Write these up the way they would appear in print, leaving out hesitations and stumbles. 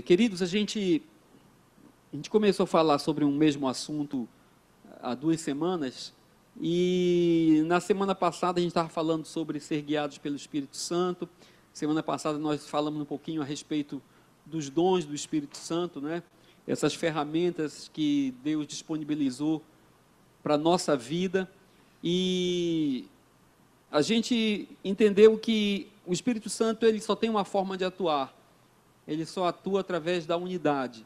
Queridos, a gente começou a falar sobre um mesmo assunto há 2 semanas, e na semana passada a gente estava falando sobre ser guiados pelo Espírito Santo. Semana passada nós falamos um pouquinho a respeito dos dons do Espírito Santo, né? Essas ferramentas que Deus disponibilizou para a nossa vida, e a gente entendeu que o Espírito Santo ele só tem uma forma de atuar, ele só atua através da unidade.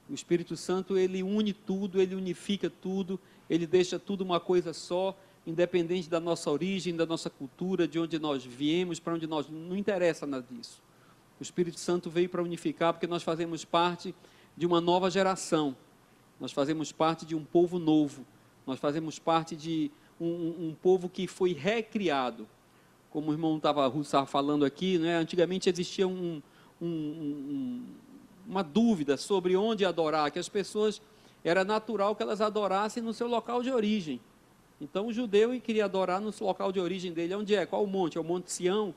O Espírito Santo, ele une tudo, ele unifica tudo, ele deixa tudo uma coisa só, independente da nossa origem, da nossa cultura, de onde nós viemos, para onde nós, não interessa nada disso. O Espírito Santo veio para unificar, porque nós fazemos parte de uma nova geração, nós fazemos parte de um povo novo, nós fazemos parte de um povo que foi recriado. Como o irmão estava falando aqui, né? Antigamente existia uma dúvida sobre onde adorar, que as pessoas, era natural que elas adorassem no seu local de origem. Então o judeu queria adorar no local de origem dele. Onde é? Qual o monte? É o Monte Sião?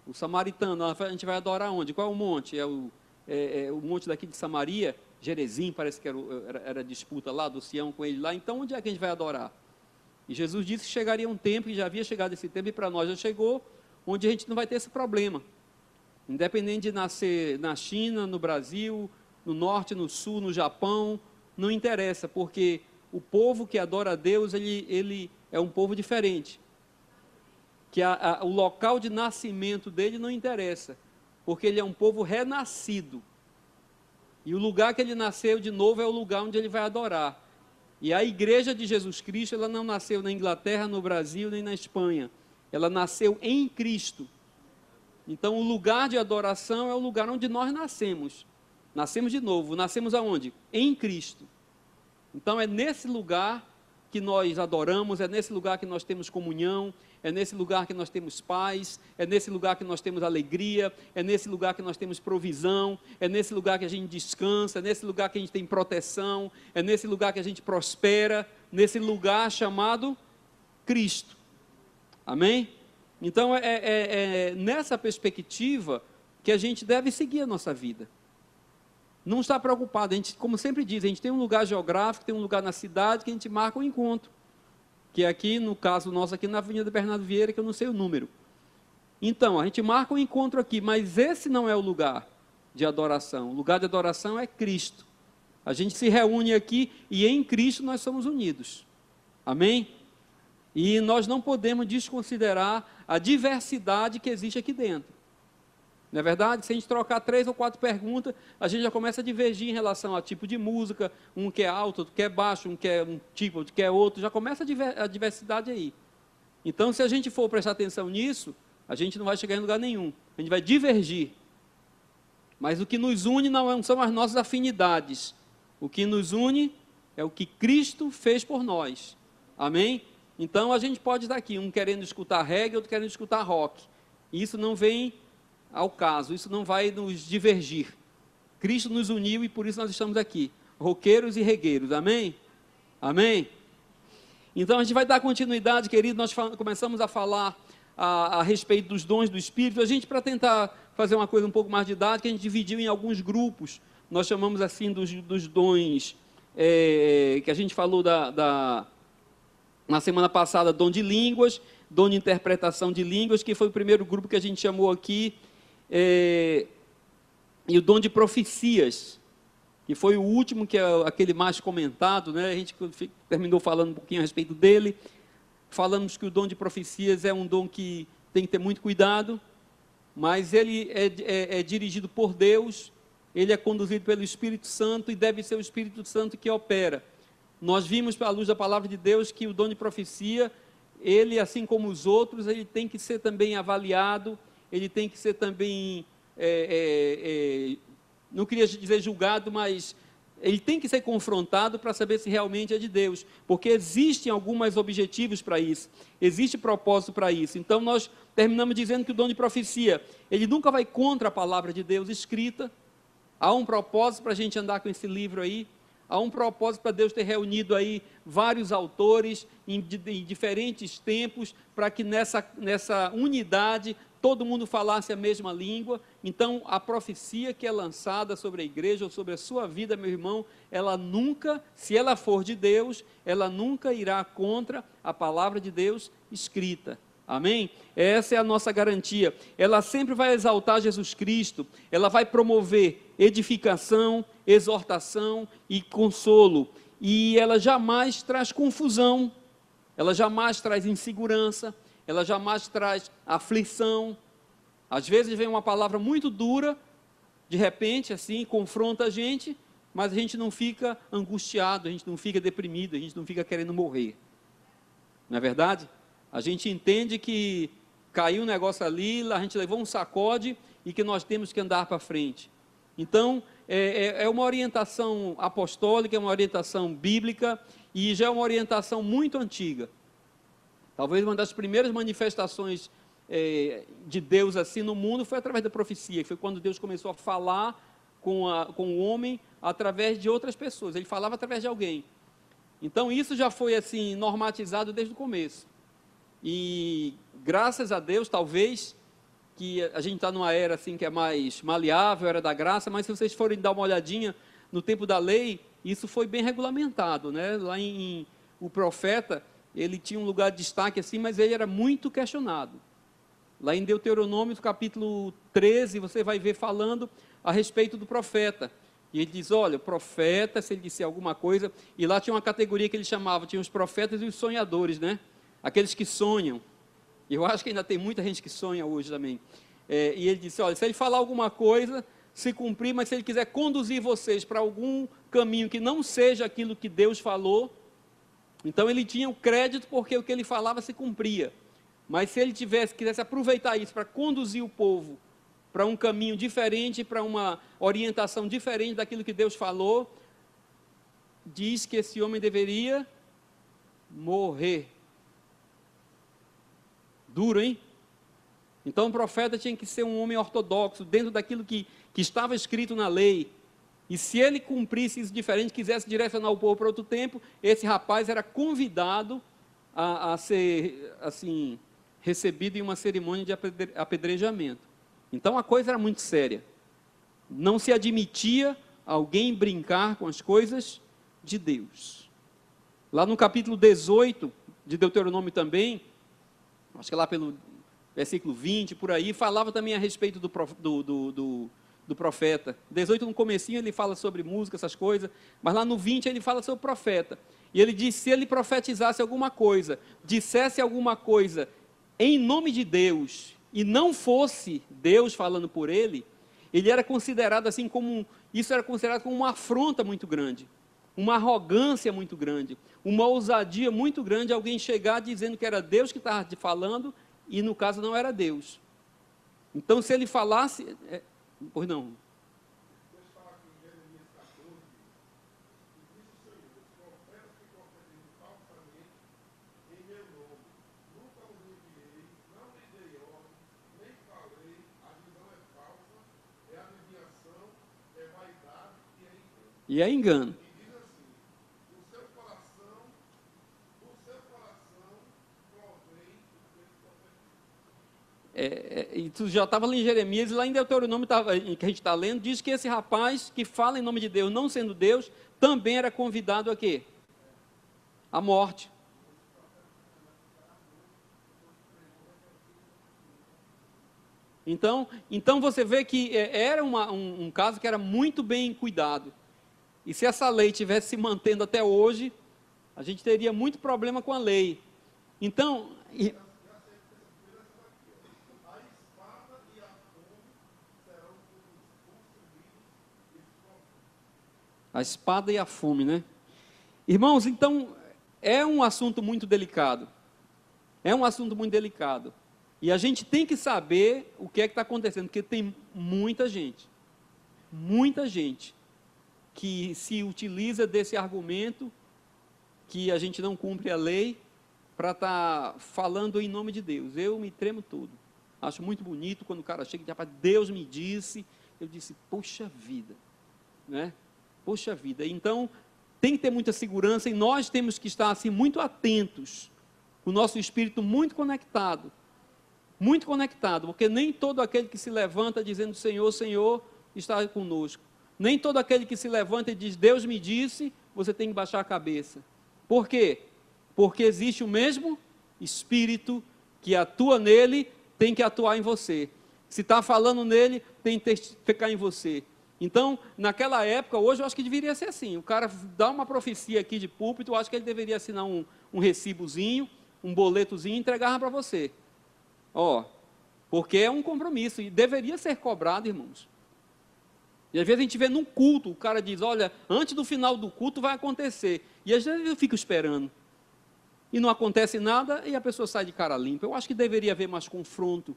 O samaritano, a gente vai adorar onde? Qual é o monte? É o monte daqui de Samaria, Gerezim, parece que era a disputa lá do Sião com ele lá. Então onde é que a gente vai adorar? E Jesus disse que chegaria um tempo, e já havia chegado esse tempo, e para nós já chegou, onde a gente não vai ter esse problema. Independente de nascer na China, no Brasil, no norte, no sul, no Japão, não interessa, porque o povo que adora a Deus, ele é um povo diferente. Que o local de nascimento dele não interessa, porque ele é um povo renascido. E o lugar que ele nasceu de novo é o lugar onde ele vai adorar. E a igreja de Jesus Cristo, ela não nasceu na Inglaterra, no Brasil, nem na Espanha. Ela nasceu em Cristo. Então, o lugar de adoração é o lugar onde nós nascemos. Nascemos de novo. Nascemos aonde? Em Cristo. Então, é nesse lugar que nós adoramos, é nesse lugar que nós temos comunhão, é nesse lugar que nós temos paz, é nesse lugar que nós temos alegria, é nesse lugar que nós temos provisão, é nesse lugar que a gente descansa, é nesse lugar que a gente tem proteção, é nesse lugar que a gente prospera, nesse lugar chamado Cristo. Amém? Então, é nessa perspectiva que a gente deve seguir a nossa vida. Não está preocupado, a gente, como sempre diz, a gente tem um lugar geográfico, tem um lugar na cidade que a gente marca um encontro. Que é aqui, no caso nosso, aqui na Avenida Bernardo Vieira, que eu não sei o número. Então, a gente marca um encontro aqui, mas esse não é o lugar de adoração. O lugar de adoração é Cristo. A gente se reúne aqui e em Cristo nós somos unidos. Amém? E nós não podemos desconsiderar a diversidade que existe aqui dentro. Não é verdade? Se a gente trocar 3 ou 4 perguntas, a gente já começa a divergir em relação ao tipo de música, um que é alto, outro que é baixo, um que é um tipo, outro que é outro, já começa a diversidade aí. Então, se a gente for prestar atenção nisso, a gente não vai chegar em lugar nenhum, a gente vai divergir. Mas o que nos une não são as nossas afinidades, o que nos une é o que Cristo fez por nós. Amém? Então, a gente pode estar aqui, um querendo escutar reggae, outro querendo escutar rock. E isso não vem ao caso, isso não vai nos divergir. Cristo nos uniu e por isso nós estamos aqui, roqueiros e regueiros, amém? Amém? Então a gente vai dar continuidade, querido. Nós começamos a falar a respeito dos dons do Espírito. A gente, para tentar fazer uma coisa um pouco mais didática, a gente dividiu em alguns grupos. Nós chamamos assim dos dons, que a gente falou na semana passada, dom de línguas, dom de interpretação de línguas, que foi o primeiro grupo que a gente chamou aqui, e o dom de profecias, que foi o último, que é aquele mais comentado, né? A gente terminou falando um pouquinho a respeito dele. Falamos que o dom de profecias é um dom que tem que ter muito cuidado, mas ele é dirigido por Deus, ele é conduzido pelo Espírito Santo, e deve ser o Espírito Santo que opera. Nós vimos, à luz da palavra de Deus, que o dom de profecia, ele, assim como os outros, ele tem que ser também avaliado, ele tem que ser também, não queria dizer julgado, mas ele tem que ser confrontado para saber se realmente é de Deus, porque existem alguns objetivos para isso, existe propósito para isso. Então nós terminamos dizendo que o dom de profecia, ele nunca vai contra a palavra de Deus escrita. Há um propósito para a gente andar com esse livro aí, há um propósito para Deus ter reunido aí vários autores em diferentes tempos, para que nessa unidade todo mundo falasse a mesma língua. Então, a profecia que é lançada sobre a igreja ou sobre a sua vida, meu irmão, ela nunca, se ela for de Deus, ela nunca irá contra a palavra de Deus escrita. Amém? Essa é a nossa garantia. Ela sempre vai exaltar Jesus Cristo, ela vai promover edificação, exortação e consolo. E ela jamais traz confusão, ela jamais traz insegurança, ela jamais traz aflição. Às vezes vem uma palavra muito dura, de repente, assim, confronta a gente, mas a gente não fica angustiado, a gente não fica deprimido, a gente não fica querendo morrer. Não é verdade? A gente entende que caiu um negócio ali, a gente levou um sacode e que nós temos que andar para frente. Então, é uma orientação apostólica, é uma orientação bíblica e já é uma orientação muito antiga. Talvez uma das primeiras manifestações de Deus assim no mundo foi através da profecia, que foi quando Deus começou a falar com o homem através de outras pessoas. Ele falava através de alguém. Então, isso já foi assim normatizado desde o começo. E graças a Deus, talvez, que a gente está numa era assim que é mais maleável, era da graça, mas se vocês forem dar uma olhadinha no tempo da lei, isso foi bem regulamentado, né? Lá o profeta, ele tinha um lugar de destaque assim, mas ele era muito questionado. Lá em Deuteronômio, capítulo 13, você vai ver falando a respeito do profeta. E ele diz, olha, o profeta, se ele disser alguma coisa, e lá tinha uma categoria que ele chamava, tinha os profetas e os sonhadores, né? Aqueles que sonham. Eu acho que ainda tem muita gente que sonha hoje também. E ele disse, olha, se ele falar alguma coisa, se cumprir, mas se ele quiser conduzir vocês para algum caminho que não seja aquilo que Deus falou, então ele tinha o crédito porque o que ele falava se cumpria. Mas se ele quisesse aproveitar isso para conduzir o povo para um caminho diferente, para uma orientação diferente daquilo que Deus falou, diz que esse homem deveria morrer. Duro, hein? Então o profeta tinha que ser um homem ortodoxo, dentro daquilo que estava escrito na lei. E se ele cumprisse isso diferente, quisesse direcionar o povo para outro tempo, esse rapaz era convidado a ser, assim, recebido em uma cerimônia de apedrejamento. Então a coisa era muito séria. Não se admitia alguém brincar com as coisas de Deus. Lá no capítulo 18 de Deuteronômio também, acho que lá pelo versículo 20, por aí, falava também a respeito do profeta. 18 no comecinho ele fala sobre música, essas coisas, mas lá no 20 ele fala sobre o profeta. E ele diz, se ele profetizasse alguma coisa, dissesse alguma coisa em nome de Deus, e não fosse Deus falando por ele, ele era considerado assim isso era considerado como uma afronta muito grande, uma arrogância muito grande, uma ousadia muito grande, alguém chegar dizendo que era Deus que estava falando, e no caso não era Deus. Então se ele falasse, pois não. E é engano. E tu já estava ali em Jeremias, e lá em Deuteronômio, que a gente está lendo, diz que esse rapaz que fala em nome de Deus, não sendo Deus, também era convidado a quê? À morte. Então você vê que era um caso que era muito bem cuidado. E se essa lei estivesse se mantendo até hoje, a gente teria muito problema com a lei. Então, a espada e a fome, né? Irmãos, então, é um assunto muito delicado. É um assunto muito delicado. E a gente tem que saber o que é que está acontecendo, porque tem muita gente que se utiliza desse argumento que a gente não cumpre a lei para estar falando em nome de Deus. Eu me tremo todo. Acho muito bonito quando o cara chega e diz, rapaz, Deus me disse. Eu disse, poxa vida, né? Poxa vida. Então, tem que ter muita segurança e nós temos que estar assim muito atentos, com o nosso espírito muito conectado, muito conectado, porque nem todo aquele que se levanta dizendo Senhor, Senhor, está conosco. Nem todo aquele que se levanta e diz Deus me disse, você tem que baixar a cabeça. Por quê? Porque existe o mesmo Espírito que atua nele, tem que atuar em você. Se está falando nele, tem que testificar em você. Então, naquela época, hoje eu acho que deveria ser assim. O cara dá uma profecia aqui de púlpito, eu acho que ele deveria assinar um recibozinho, um boletozinho e entregar para você. Porque é um compromisso e deveria ser cobrado, irmãos. E às vezes a gente vê num culto, o cara diz, olha, antes do final do culto vai acontecer. E às vezes eu fico esperando. E não acontece nada e a pessoa sai de cara limpa. Eu acho que deveria haver mais confronto.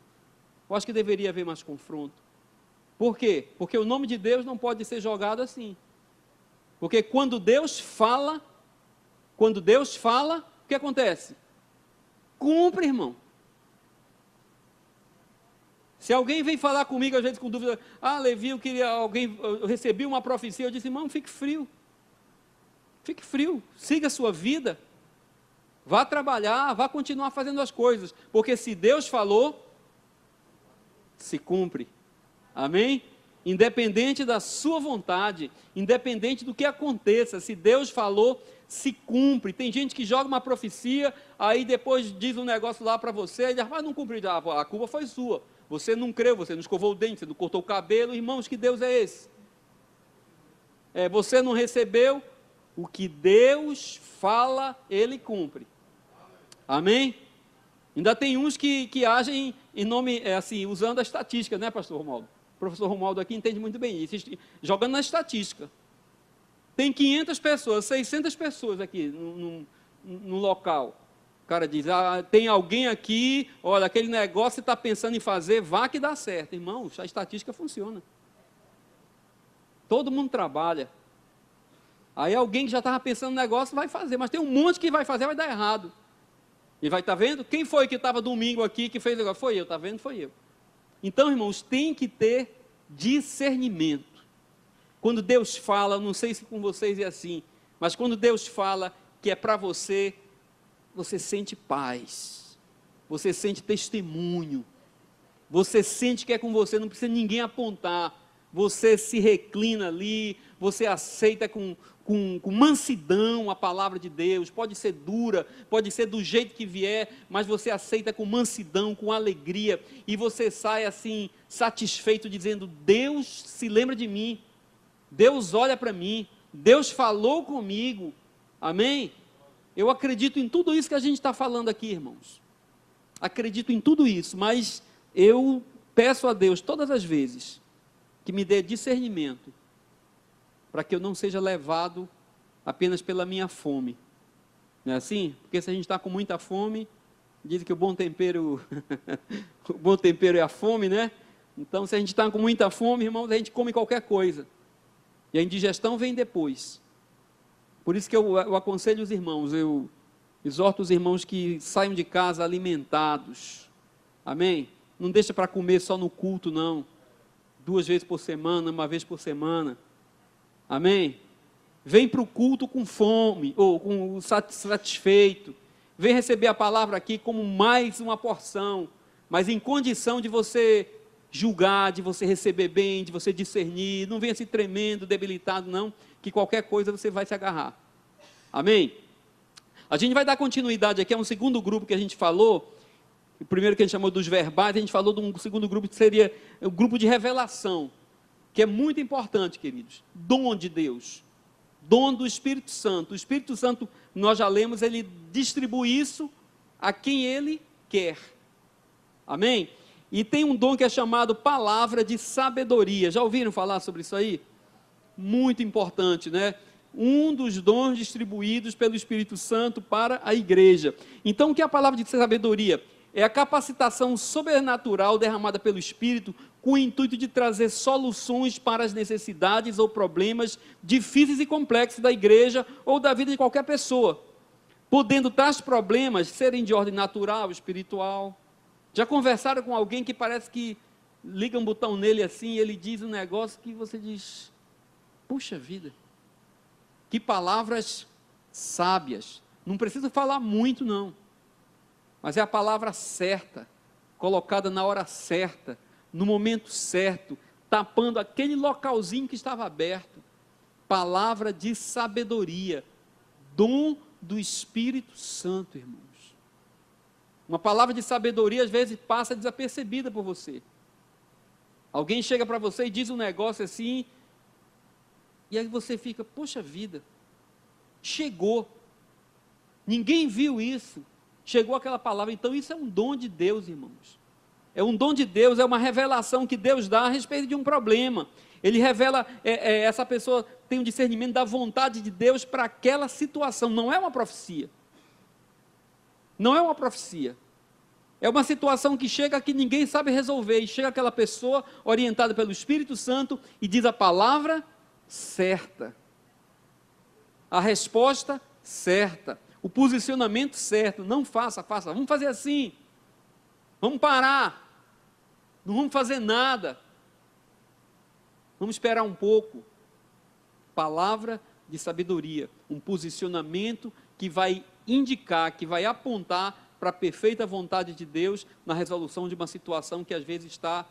Por quê? Porque o nome de Deus não pode ser jogado assim. Porque quando Deus fala, o que acontece? Cumpre, irmão. Se alguém vem falar comigo, às vezes com dúvida, Levi, eu recebi uma profecia, eu disse, irmão, fique frio, siga a sua vida, vá trabalhar, vá continuar fazendo as coisas, porque se Deus falou, se cumpre, amém? Independente da sua vontade, independente do que aconteça, se Deus falou, se cumpre. Tem gente que joga uma profecia, aí depois diz um negócio lá para você, e diz, não cumpriu, a culpa foi sua. Você não creu, você não escovou o dente, você não cortou o cabelo. Irmãos, que Deus é esse? Você não recebeu, o que Deus fala, Ele cumpre. Amém? Ainda tem uns que agem em nome, usando a estatística, né, pastor Romualdo? O professor Romualdo aqui entende muito bem isso, jogando na estatística. Tem 500 pessoas, 600 pessoas aqui no local. O cara diz, tem alguém aqui, olha, aquele negócio que está pensando em fazer, vá que dá certo. Irmãos, a estatística funciona. Todo mundo trabalha. Aí alguém que já estava pensando no negócio vai fazer, mas tem um monte que vai fazer, vai dar errado. E vai, tá vendo? Quem foi que estava domingo aqui, que fez o negócio? Foi eu, tá vendo? Foi eu. Então, irmãos, tem que ter discernimento. Quando Deus fala, não sei se com vocês é assim, mas quando Deus fala que é para você, você sente paz, você sente testemunho, você sente que é com você, não precisa ninguém apontar, você se reclina ali, você aceita com mansidão a palavra de Deus, pode ser dura, pode ser do jeito que vier, mas você aceita com mansidão, com alegria, e você sai assim, satisfeito, dizendo, Deus se lembra de mim, Deus olha para mim, Deus falou comigo, amém? Eu acredito em tudo isso que a gente está falando aqui, irmãos, acredito em tudo isso, mas eu peço a Deus todas as vezes, que me dê discernimento, para que eu não seja levado apenas pela minha fome, não é assim? Porque se a gente está com muita fome, dizem que o bom tempero, o bom tempero é a fome, né? Então se a gente está com muita fome, irmãos, a gente come qualquer coisa, e a indigestão vem depois. Por isso que eu aconselho os irmãos, eu exorto os irmãos que saiam de casa alimentados, amém? Não deixa para comer só no culto, não, 2 vezes por semana, 1 vez por semana, amém? Vem para o culto com fome, ou com satisfeito, vem receber a palavra aqui como mais uma porção, mas em condição de você julgar, de você receber bem, de você discernir, não venha se tremendo, debilitado não, que qualquer coisa você vai se agarrar, amém? A gente vai dar continuidade aqui a um segundo grupo que a gente falou, o primeiro que a gente chamou dos verbais, a gente falou de um segundo grupo que seria o grupo de revelação, que é muito importante, queridos, dom de Deus, dom do Espírito Santo. O Espírito Santo, nós já lemos, ele distribui isso a quem ele quer, amém? E tem um dom que é chamado palavra de sabedoria, já ouviram falar sobre isso aí? Muito importante, né? Um dos dons distribuídos pelo Espírito Santo para a igreja. Então, o que é a palavra de sabedoria? É a capacitação sobrenatural derramada pelo Espírito com o intuito de trazer soluções para as necessidades ou problemas difíceis e complexos da igreja ou da vida de qualquer pessoa, podendo tais problemas serem de ordem natural, espiritual. Já conversaram com alguém que parece que liga um botão nele assim e ele diz um negócio que você diz, puxa vida, que palavras sábias, não preciso falar muito não, mas é a palavra certa, colocada na hora certa, no momento certo, tapando aquele localzinho que estava aberto. Palavra de sabedoria, dom do Espírito Santo, irmãos. Uma palavra de sabedoria às vezes passa desapercebida por você. Alguém chega para você e diz um negócio assim, e aí você fica, poxa vida, chegou, ninguém viu isso, chegou aquela palavra. Então isso é um dom de Deus, irmãos. É um dom de Deus, é uma revelação que Deus dá a respeito de um problema. Ele revela, essa pessoa tem um discernimento da vontade de Deus para aquela situação. Não é uma profecia. Não é uma profecia. É uma situação que chega que ninguém sabe resolver. E chega aquela pessoa orientada pelo Espírito Santo e diz a palavra certa. A resposta certa. O posicionamento certo. Não faça. Vamos fazer assim. Vamos parar. Não vamos fazer nada. Vamos esperar um pouco. Palavra de sabedoria. Um posicionamento que vai indicar, que vai apontar para a perfeita vontade de Deus na resolução de uma situação que às vezes está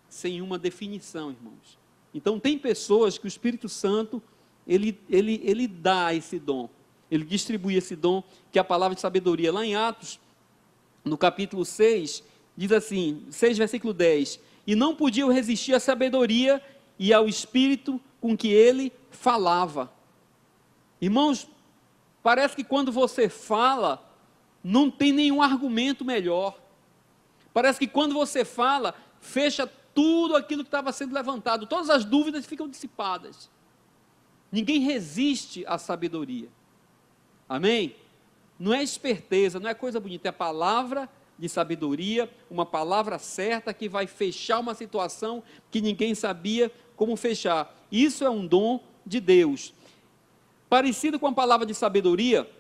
sem uma definição, irmãos. Então tem pessoas que o Espírito Santo, ele dá esse dom, ele distribui esse dom, que é a palavra de sabedoria. Lá em Atos, no capítulo 6, diz assim, 6 versículo 10, e não podiam resistir à sabedoria e ao Espírito com que ele falava. Irmãos, parece que quando você fala, não tem nenhum argumento melhor. Parece que quando você fala, fecha tudo aquilo que estava sendo levantado, todas as dúvidas ficam dissipadas. Ninguém resiste à sabedoria. Amém? Não é esperteza, não é coisa bonita, é palavra de sabedoria, uma palavra certa que vai fechar uma situação que ninguém sabia como fechar. Isso é um dom de Deus. Parecido com a palavra de sabedoria,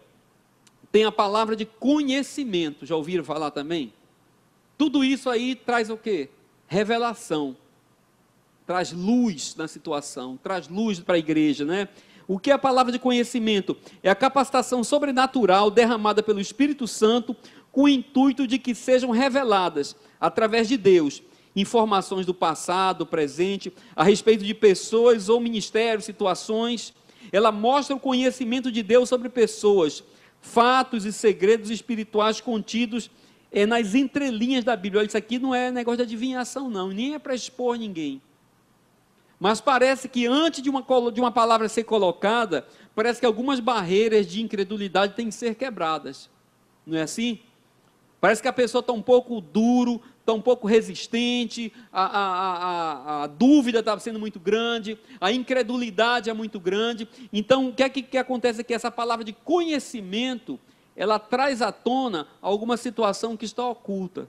tem a palavra de conhecimento. Já ouviram falar também? Tudo isso aí traz o quê? Revelação. Traz luz na situação, traz luz para a igreja, né? O que é a palavra de conhecimento? É a capacitação sobrenatural derramada pelo Espírito Santo com o intuito de que sejam reveladas, através de Deus, informações do passado, do presente, a respeito de pessoas ou ministérios, situações. Ela mostra o conhecimento de Deus sobre pessoas, fatos e segredos espirituais contidos nas entrelinhas da Bíblia. Olha, isso aqui não é negócio de adivinhação não, nem é para expor ninguém. Mas parece que antes de uma palavra ser colocada, parece que algumas barreiras de incredulidade têm que ser quebradas. Não é assim? Parece que a pessoa está um pouco duro, está um pouco resistente, a dúvida está sendo muito grande, a incredulidade é muito grande. Então, o que é que acontece aqui? Essa palavra de conhecimento, ela traz à tona alguma situação que está oculta.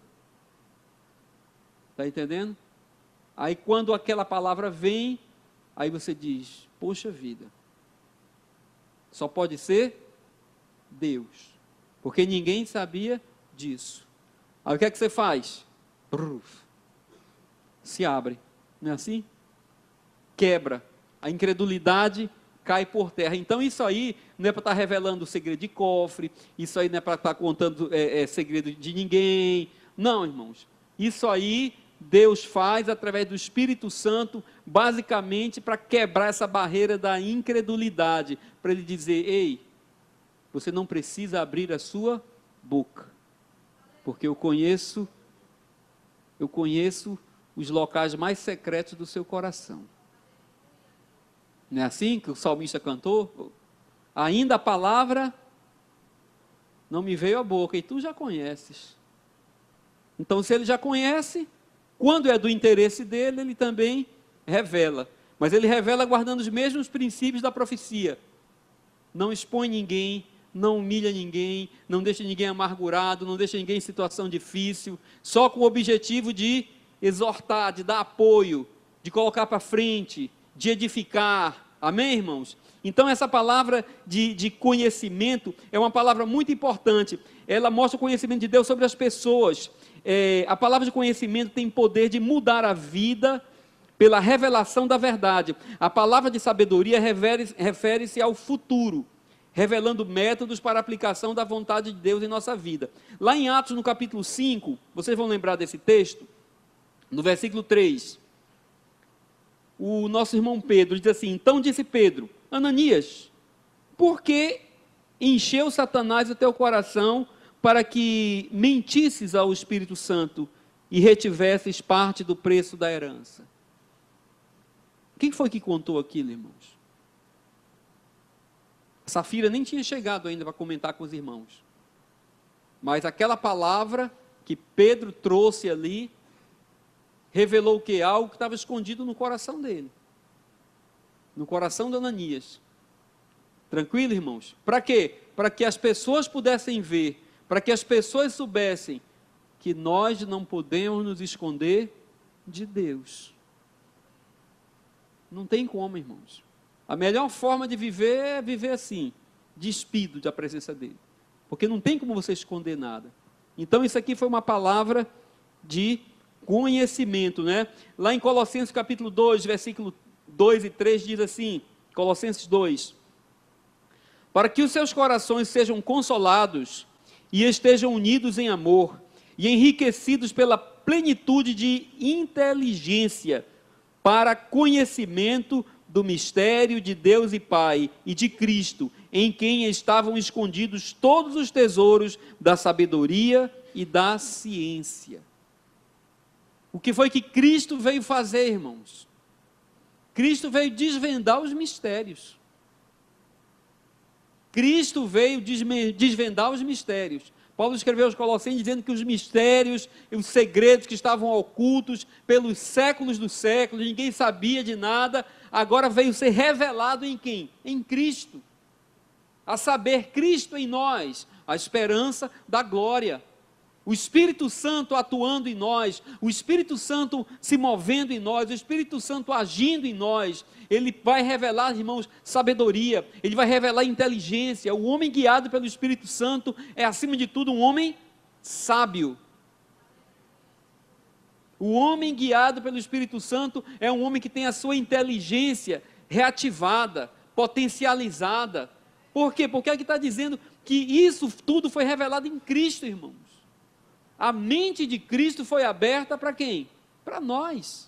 Está entendendo? Aí, quando aquela palavra vem, aí você diz, poxa vida, só pode ser Deus, porque ninguém sabia disso. Aí o que é que você faz? Se abre, não é assim? Quebra, a incredulidade cai por terra. Então isso aí não é para estar revelando o segredo de cofre, isso aí não é para estar contando segredo de ninguém, não, irmãos, isso aí Deus faz através do Espírito Santo, basicamente para quebrar essa barreira da incredulidade, para ele dizer, ei, você não precisa abrir a sua boca, porque eu conheço os locais mais secretos do seu coração. Não é assim que o salmista cantou? Ainda a palavra não me veio à boca, e tu já conheces. Então, se ele já conhece, quando é do interesse dele, ele também revela. Mas ele revela guardando os mesmos princípios da profecia. Não expõe ninguém, não humilha ninguém, não deixa ninguém amargurado, não deixa ninguém em situação difícil, só com o objetivo de exortar, de dar apoio, de colocar para frente, de edificar. Amém, irmãos? Então essa palavra de conhecimento é uma palavra muito importante. Ela mostra o conhecimento de Deus sobre as pessoas. A palavra de conhecimento tem poder de mudar a vida pela revelação da verdade. A palavra de sabedoria refere-se ao futuro, revelando métodos para a aplicação da vontade de Deus em nossa vida. Lá em Atos, no capítulo 5, vocês vão lembrar desse texto, no versículo 3, o nosso irmão Pedro diz assim: então disse Pedro, Ananias, por que encheu Satanás o teu coração para que mentisses ao Espírito Santo e retivesses parte do preço da herança? Quem foi que contou aquilo, irmãos? Safira nem tinha chegado ainda para comentar com os irmãos. Mas aquela palavra que Pedro trouxe ali, revelou o que? Algo que estava escondido no coração dele. No coração de Ananias. Tranquilo, irmãos? Para quê? Para que as pessoas pudessem ver, para que as pessoas soubessem que nós não podemos nos esconder de Deus. Não tem como, irmãos. A melhor forma de viver é viver assim, despido da presença dele. Porque não tem como você esconder nada. Então isso aqui foi uma palavra de conhecimento, né? Lá em Colossenses capítulo 2, versículo 2 e 3 diz assim, Colossenses 2, para que os seus corações sejam consolados e estejam unidos em amor e enriquecidos pela plenitude de inteligência para conhecimento do mistério de Deus e Pai e de Cristo, em quem estavam escondidos todos os tesouros da sabedoria e da ciência. O que foi que Cristo veio fazer, irmãos? Cristo veio desvendar os mistérios. Cristo veio desvendar os mistérios. Paulo escreveu aos Colossenses dizendo que os mistérios e os segredos que estavam ocultos pelos séculos dos séculos, ninguém sabia de nada, agora veio ser revelado em quem? Em Cristo. A saber, Cristo em nós, a esperança da glória. O Espírito Santo atuando em nós, o Espírito Santo se movendo em nós, o Espírito Santo agindo em nós, ele vai revelar, irmãos, sabedoria, ele vai revelar inteligência. O homem guiado pelo Espírito Santo é, acima de tudo, um homem sábio. O homem guiado pelo Espírito Santo é um homem que tem a sua inteligência reativada, potencializada. Por quê? Porque aqui está dizendo que isso tudo foi revelado em Cristo, irmãos. A mente de Cristo foi aberta para quem? Para nós.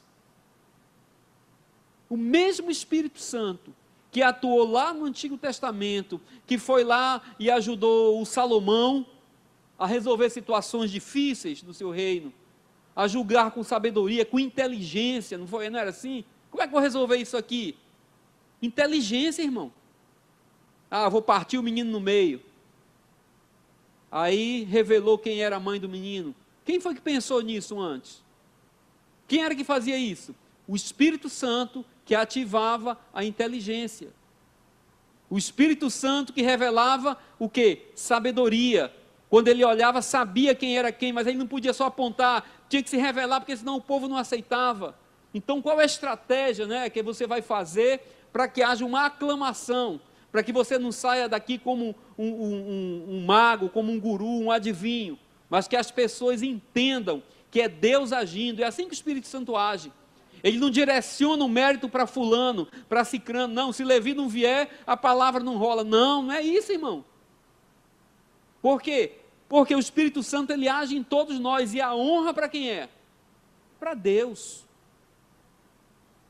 O mesmo Espírito Santo que atuou lá no Antigo Testamento, que foi lá e ajudou o Salomão a resolver situações difíceis no seu reino, a julgar com sabedoria, com inteligência, não era assim? Como é que eu vou resolver isso aqui? Inteligência, irmão. Vou partir o menino no meio. Aí revelou quem era a mãe do menino. Quem foi que pensou nisso antes? Quem era que fazia isso? O Espírito Santo que ativava a inteligência. O Espírito Santo que revelava o quê? Sabedoria. Quando ele olhava, sabia quem era quem, mas ele não podia só apontar, tinha que se revelar, porque senão o povo não aceitava. Então, qual é a estratégia, né, que você vai fazer para que haja uma aclamação? Para que você não saia daqui como um mago, como um guru, um adivinho, mas que as pessoas entendam que é Deus agindo. É assim que o Espírito Santo age. Ele não direciona o mérito para fulano, para cicrano, não, se Levi não vier, a palavra não rola. Não, não é isso, irmão. Por quê? Porque o Espírito Santo, ele age em todos nós, e a honra para quem é? Para Deus.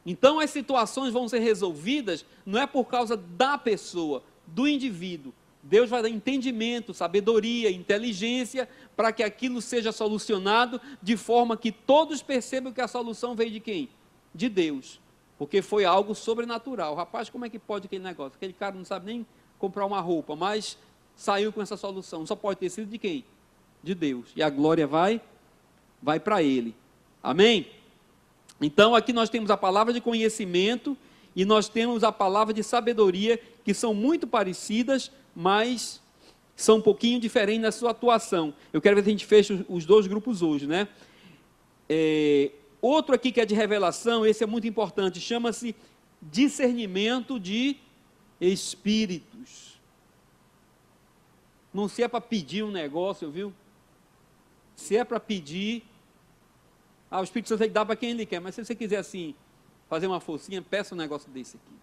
Então as situações vão ser resolvidas, não é por causa da pessoa, do indivíduo. Deus vai dar entendimento, sabedoria, inteligência, para que aquilo seja solucionado, de forma que todos percebam que a solução veio de quem? De Deus, porque foi algo sobrenatural. Rapaz, como é que pode aquele negócio? Aquele cara não sabe nem comprar uma roupa, mas saiu com essa solução. Só pode ter sido de quem? De Deus. E a glória vai para Ele. Amém? Então aqui nós temos a palavra de conhecimento e nós temos a palavra de sabedoria, que são muito parecidas, mas são um pouquinho diferentes na sua atuação. Eu quero ver se a gente fecha os dois grupos hoje, né? Outro aqui que é de revelação, esse é muito importante, chama-se discernimento de espíritos. Não se é para pedir um negócio, viu? Se é para pedir, o Espírito Santo dá para quem ele quer, mas se você quiser assim, fazer uma forcinha, peça um negócio desse aqui.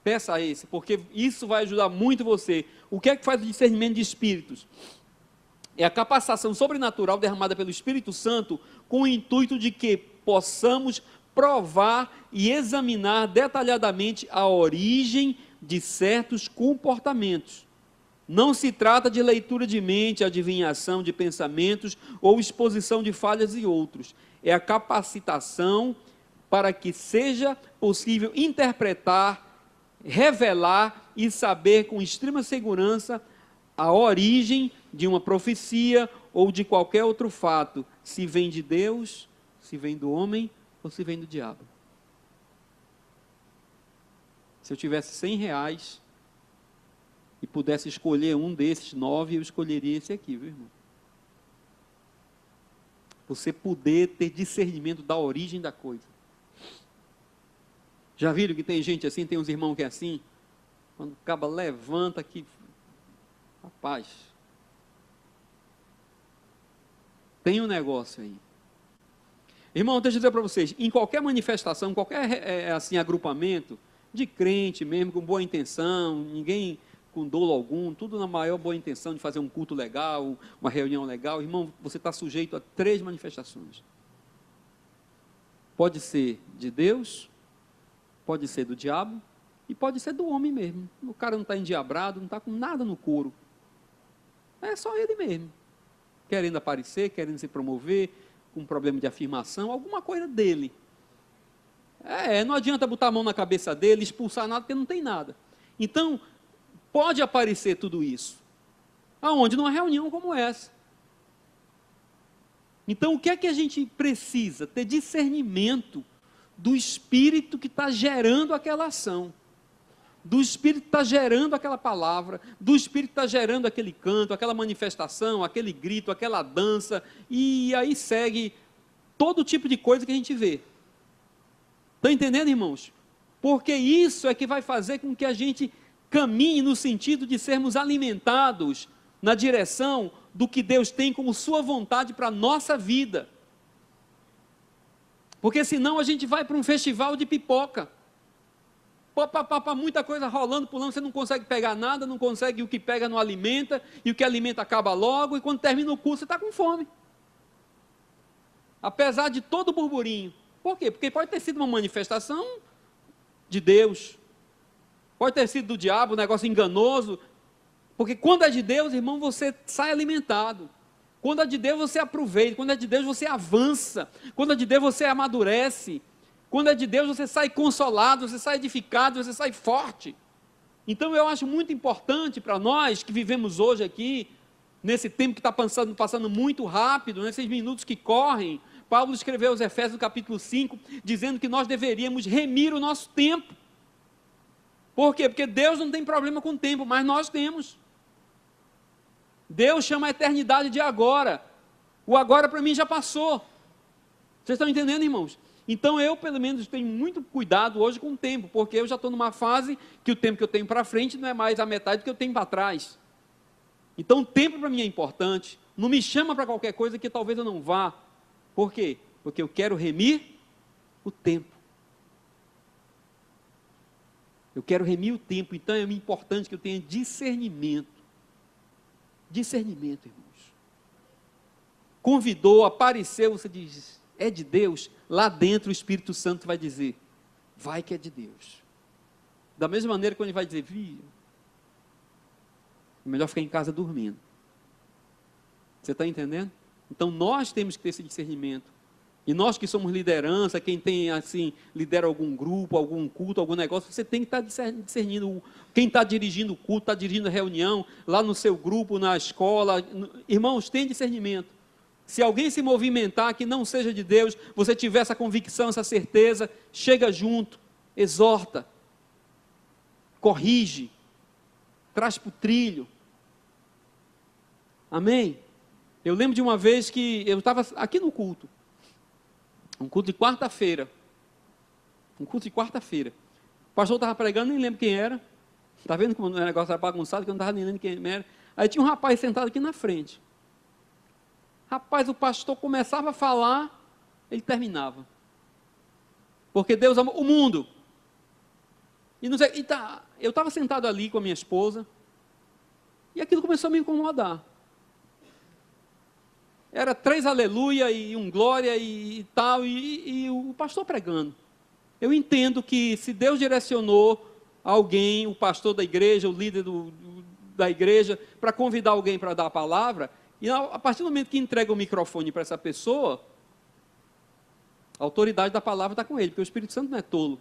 Peça esse, porque isso vai ajudar muito você. O que é que faz o discernimento de espíritos? É a capacitação sobrenatural derramada pelo Espírito Santo com o intuito de que possamos provar e examinar detalhadamente a origem de certos comportamentos. Não se trata de leitura de mente, adivinhação de pensamentos ou exposição de falhas e outros. É a capacitação para que seja possível interpretar, revelar e saber com extrema segurança a origem de uma profecia ou de qualquer outro fato, se vem de Deus, se vem do homem ou se vem do diabo. Se eu tivesse 100 reais e pudesse escolher um desses 9, eu escolheria esse aqui, viu, irmão? Você poder ter discernimento da origem da coisa. Já viram que tem gente assim, tem uns irmãos que é assim? Quando o caba levanta aqui, rapaz, tem um negócio aí. Irmão, deixa eu dizer para vocês, em qualquer manifestação, qualquer assim, agrupamento, de crente mesmo, com boa intenção, ninguém com dolo algum, tudo na maior boa intenção de fazer um culto legal, uma reunião legal, irmão, você está sujeito a 3 manifestações. Pode ser de Deus, pode ser do diabo, e pode ser do homem mesmo. O cara não está endiabrado, não está com nada no couro. É só ele mesmo. Querendo aparecer, querendo se promover, com um problema de afirmação, alguma coisa dele. Não adianta botar a mão na cabeça dele, expulsar nada, porque não tem nada. Então, pode aparecer tudo isso. Aonde? Numa reunião como essa. Então, o que é que a gente precisa? Ter discernimento do espírito que está gerando aquela ação. Do espírito que está gerando aquela palavra, do espírito que está gerando aquele canto, aquela manifestação, aquele grito, aquela dança, e aí segue todo tipo de coisa que a gente vê. Estão entendendo, irmãos? Porque isso é que vai fazer com que a gente caminhe no sentido de sermos alimentados na direção do que Deus tem como sua vontade para a nossa vida. Porque senão a gente vai para um festival de pipoca. Muita coisa rolando, pulando, você não consegue pegar nada, não consegue, o que pega não alimenta, e o que alimenta acaba logo, e quando termina o curso você está com fome. Apesar de todo o burburinho. Por quê? Porque pode ter sido uma manifestação de Deus, pode ter sido do diabo, um negócio enganoso, porque quando é de Deus, irmão, você sai alimentado. Quando é de Deus, você aproveita. Quando é de Deus, você avança. Quando é de Deus, você amadurece. Quando é de Deus, você sai consolado, você sai edificado, você sai forte. Então, eu acho muito importante para nós que vivemos hoje aqui, nesse tempo que está passando muito rápido, nesses minutos que correm. Paulo escreveu aos Efésios, no capítulo 5, dizendo que nós deveríamos remir o nosso tempo. Por quê? Porque Deus não tem problema com o tempo, mas nós temos. Deus chama a eternidade de agora. O agora para mim já passou. Vocês estão entendendo, irmãos? Então eu, pelo menos, tenho muito cuidado hoje com o tempo, porque eu já estou numa fase que o tempo que eu tenho para frente não é mais a metade do que eu tenho para trás. Então o tempo para mim é importante. Não me chama para qualquer coisa que talvez eu não vá. Por quê? Porque eu quero remir o tempo. Eu quero remir o tempo, então é importante que eu tenha discernimento. Discernimento, irmãos. Convidou, apareceu, você diz, é de Deus? Lá dentro o Espírito Santo vai dizer, vai que é de Deus. Da mesma maneira que ele vai dizer, é melhor ficar em casa dormindo. Você está entendendo? Então nós temos que ter esse discernimento. E nós que somos liderança, quem tem assim, lidera algum grupo, algum culto, algum negócio, você tem que estar discernindo. Quem está dirigindo o culto, está dirigindo a reunião, lá no seu grupo, na escola. Irmãos, tem discernimento. Se alguém se movimentar que não seja de Deus, você tiver essa convicção, essa certeza, chega junto, exorta, corrige, traz para o trilho. Amém? Eu lembro de uma vez que eu estava aqui no culto, um culto de quarta-feira, o pastor estava pregando, nem lembro quem era, está vendo como o negócio era bagunçado, que eu não estava nem lembrando quem era, aí tinha um rapaz sentado aqui na frente, rapaz, o pastor começava a falar, ele terminava, porque Deus ama o mundo, E não sei, eu estava sentado ali com a minha esposa, e aquilo começou a me incomodar. Era 3 aleluia e um glória e tal, e o pastor pregando. Eu entendo que se Deus direcionou alguém, o pastor da igreja, o líder da igreja, para convidar alguém para dar a palavra, e a partir do momento que entrega o microfone para essa pessoa, a autoridade da palavra está com ele, porque o Espírito Santo não é tolo.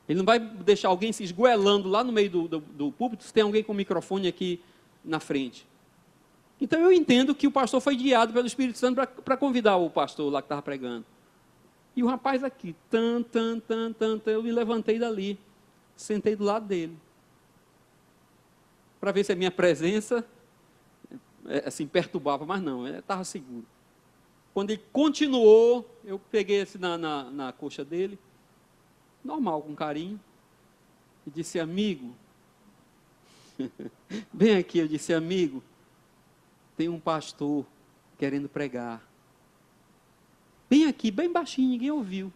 Ele não vai deixar alguém se esgoelando lá no meio do púlpito, se tem alguém com o microfone aqui na frente. Então eu entendo que o pastor foi guiado pelo Espírito Santo para convidar o pastor lá que estava pregando. E o rapaz aqui, eu me levantei dali, sentei do lado dele, para ver se a minha presença assim, perturbava, mas não, estava seguro. Quando ele continuou, eu peguei assim na coxa dele, normal, com carinho, e disse: amigo, bem aqui, eu disse: amigo, tem um pastor querendo pregar. Bem aqui, bem baixinho, ninguém ouviu.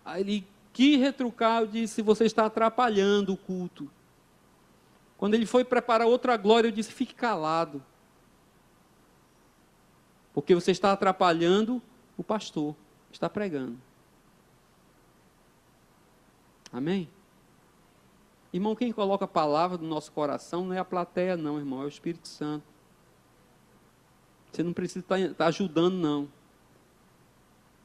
Aí ele quis retrucar, eu disse: você está atrapalhando o culto. Quando ele foi preparar outra glória, eu disse: fique calado. Porque você está atrapalhando o pastor, está pregando. Amém? Irmão, quem coloca a palavra no nosso coração não é a plateia não, irmão, é o Espírito Santo. Você não precisa estar ajudando, não.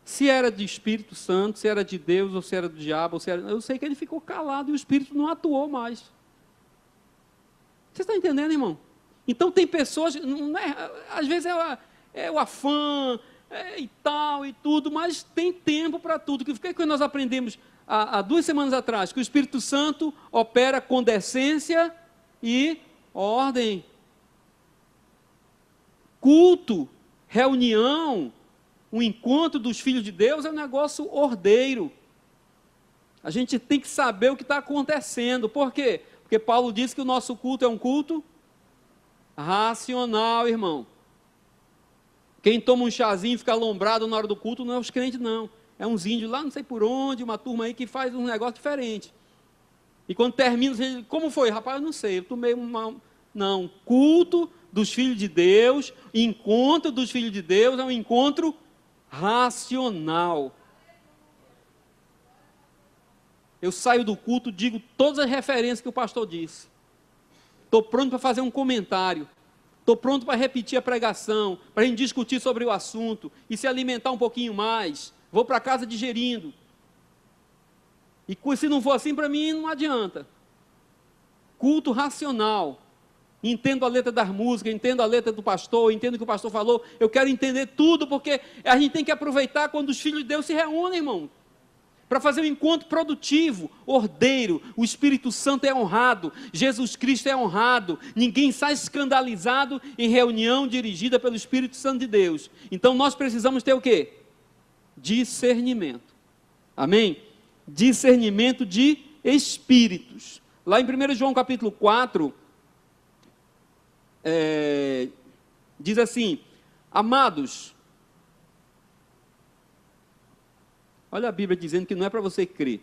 Se era de Espírito Santo, se era de Deus, ou se era do diabo, eu sei que ele ficou calado e o Espírito não atuou mais. Você está entendendo, irmão? Então tem pessoas, às vezes é o afã e tal e tudo, mas tem tempo para tudo. O que nós aprendemos há 2 semanas atrás? Que o Espírito Santo opera com decência e ordem. Culto, reunião, um encontro dos filhos de Deus é um negócio ordeiro. A gente tem que saber o que está acontecendo. Por quê? Porque Paulo disse que o nosso culto é um culto racional, irmão. Quem toma um chazinho e fica alombrado na hora do culto não é os crentes, não. É uns índios lá, não sei por onde, uma turma aí que faz um negócio diferente. E quando termina, você diz: como foi? Rapaz, eu não sei, eu tomei uma... Não, culto dos filhos de Deus, encontro dos filhos de Deus é um encontro racional. Eu saio do culto, digo todas as referências que o pastor disse. Estou pronto para fazer um comentário. Estou pronto para repetir a pregação, para a gente discutir sobre o assunto e se alimentar um pouquinho mais. Vou para casa digerindo. E se não for assim, para mim não adianta. Culto racional. Entendo a letra das músicas, entendo a letra do pastor, entendo o que o pastor falou. Eu quero entender tudo, porque a gente tem que aproveitar quando os filhos de Deus se reúnem, irmão, para fazer um encontro produtivo, ordeiro. O Espírito Santo é honrado, Jesus Cristo é honrado, ninguém sai escandalizado em reunião dirigida pelo Espírito Santo de Deus. Então nós precisamos ter o quê? Discernimento. Amém? Discernimento de espíritos. Lá em 1 João capítulo 4, diz assim: amados, olha a Bíblia dizendo que não é para você crer.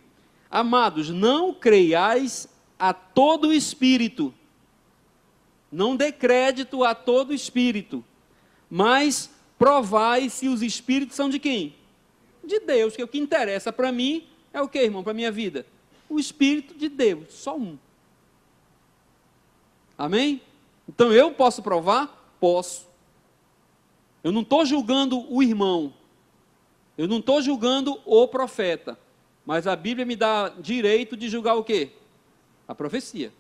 Amados, não creiais a todo espírito, não dê crédito a todo espírito, mas provai se os espíritos são de quem? De Deus, que o que interessa para mim é o que, irmão, para a minha vida? O Espírito de Deus, só um. Amém? Então eu posso provar? Posso. Eu não estou julgando o irmão, eu não estou julgando o profeta, mas a Bíblia me dá direito de julgar o quê? A profecia.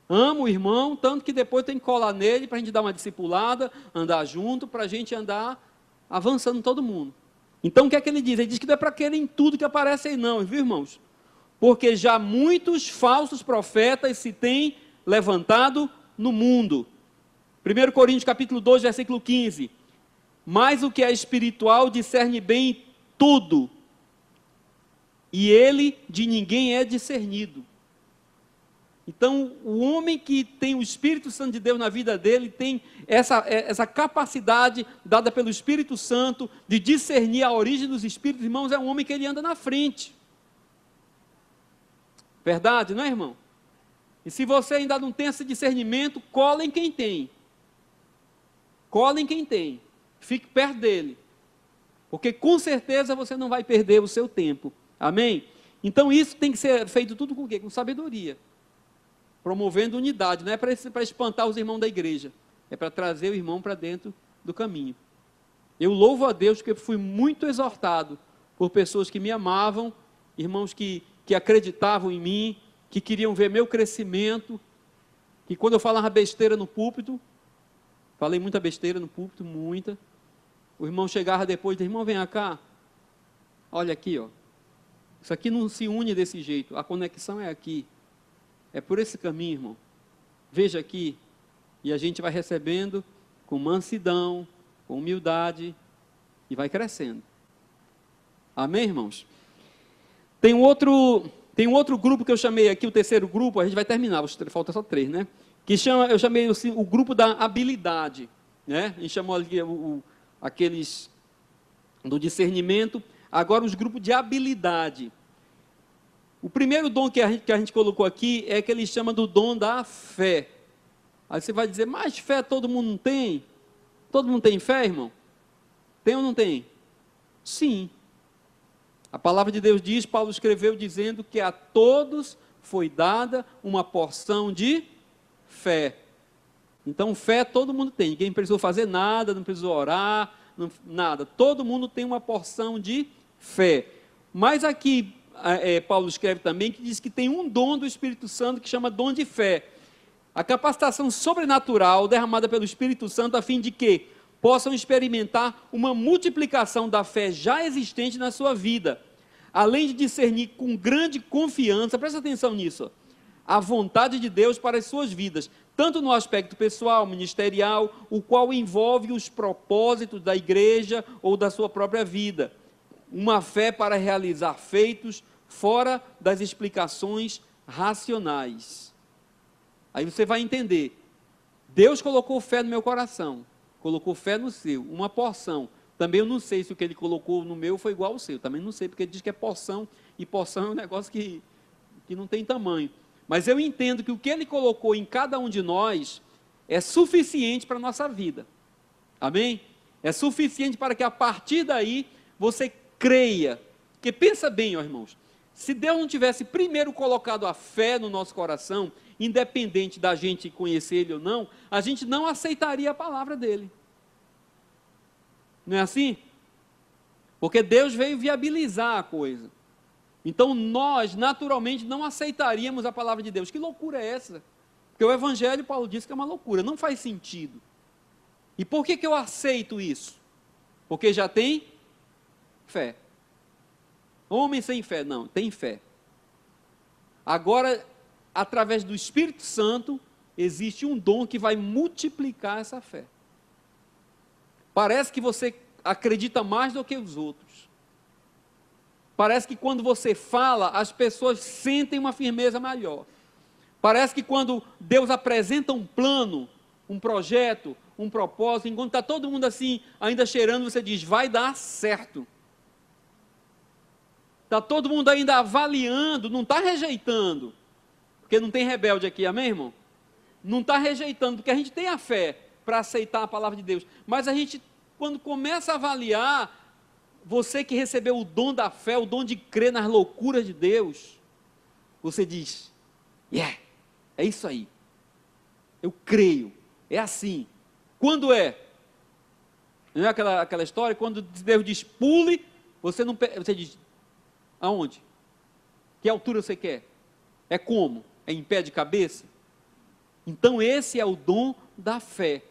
Amo o irmão, tanto que depois tem que colar nele para a gente dar uma discipulada, andar junto, para a gente andar avançando todo mundo. Então o que é que ele diz? Ele diz que não é para querer tudo que aparece aí não, viu, irmãos? Porque já muitos falsos profetas se têm levantado no mundo. 1 Coríntios capítulo 2, versículo 15. Mas o que é espiritual discerne bem tudo, e ele de ninguém é discernido. Então, o homem que tem o Espírito Santo de Deus na vida dele, tem essa capacidade dada pelo Espírito Santo de discernir a origem dos Espíritos, irmãos, é um homem que ele anda na frente. Verdade, não é, irmão? E se você ainda não tem esse discernimento, cola em quem tem. Cola em quem tem. Fique perto dele. Porque com certeza você não vai perder o seu tempo. Amém? Então isso tem que ser feito tudo com o quê? Com sabedoria. Promovendo unidade. Não é para espantar os irmãos da igreja. É para trazer o irmão para dentro do caminho. Eu louvo a Deus porque fui muito exortado por pessoas que me amavam, irmãos que acreditavam em mim, que queriam ver meu crescimento, que quando eu falava besteira no púlpito, falei muita besteira no púlpito, muita, o irmão chegava depois e dizia, irmão, vem cá, olha aqui, ó, isso aqui não se une desse jeito, a conexão é aqui, é por esse caminho, irmão, veja aqui, e a gente vai recebendo com mansidão, com humildade, e vai crescendo. Amém, irmãos? Tem um outro grupo que eu chamei aqui, o terceiro grupo, a gente vai terminar, falta só 3, né? Eu chamei assim, o grupo da habilidade, né? A gente chamou ali aqueles do discernimento, agora os grupos de habilidade. O primeiro dom que a gente colocou aqui é que ele chama do dom da fé. Aí você vai dizer, mas fé todo mundo não tem? Todo mundo tem fé, irmão? Tem ou não tem? Sim. A palavra de Deus diz, Paulo escreveu dizendo que a todos foi dada uma porção de fé. Então fé todo mundo tem, ninguém precisou fazer nada, não precisou orar, nada. Todo mundo tem uma porção de fé. Mas aqui Paulo escreve também que diz que tem um dom do Espírito Santo que chama dom de fé. A capacitação sobrenatural derramada pelo Espírito Santo a fim de que possam experimentar uma multiplicação da fé já existente na sua vida, além de discernir com grande confiança, presta atenção nisso, a vontade de Deus para as suas vidas, tanto no aspecto pessoal, ministerial, o qual envolve os propósitos da igreja ou da sua própria vida, uma fé para realizar feitos fora das explicações racionais. Aí você vai entender, Deus colocou fé no meu coração, colocou fé no seu, uma porção. Também eu não sei se o que ele colocou no meu foi igual ao seu. Também não sei, porque ele diz que é porção, e porção é um negócio que não tem tamanho. Mas eu entendo que o que ele colocou em cada um de nós é suficiente para a nossa vida. Amém? É suficiente para que a partir daí você creia. Porque pensa bem, ó, irmãos, se Deus não tivesse primeiro colocado a fé no nosso coração, independente da gente conhecer Ele ou não, a gente não aceitaria a palavra dEle. Não é assim? Porque Deus veio viabilizar a coisa. Então nós, naturalmente, não aceitaríamos a palavra de Deus. Que loucura é essa? Porque o Evangelho, Paulo diz que é uma loucura, não faz sentido. E por que eu aceito isso? Porque já tem fé. Homem sem fé, não, tem fé. Agora, através do Espírito Santo, existe um dom que vai multiplicar essa fé. Parece que você acredita mais do que os outros. Parece que quando você fala, as pessoas sentem uma firmeza maior. Parece que quando Deus apresenta um plano, um projeto, um propósito, enquanto está todo mundo assim, ainda cheirando, você diz, vai dar certo. Está todo mundo ainda avaliando, não está rejeitando. Porque não tem rebelde aqui, amém, irmão? Não está rejeitando, porque a gente tem a fé para aceitar a palavra de Deus. Mas a gente, quando começa a avaliar, você que recebeu o dom da fé, o dom de crer nas loucuras de Deus, você diz, é isso aí. Eu creio, é assim. Quando é? Não é aquela história, quando Deus diz pule, você diz, aonde? Que altura você quer? É como? É em pé de cabeça? Então esse é o dom da fé.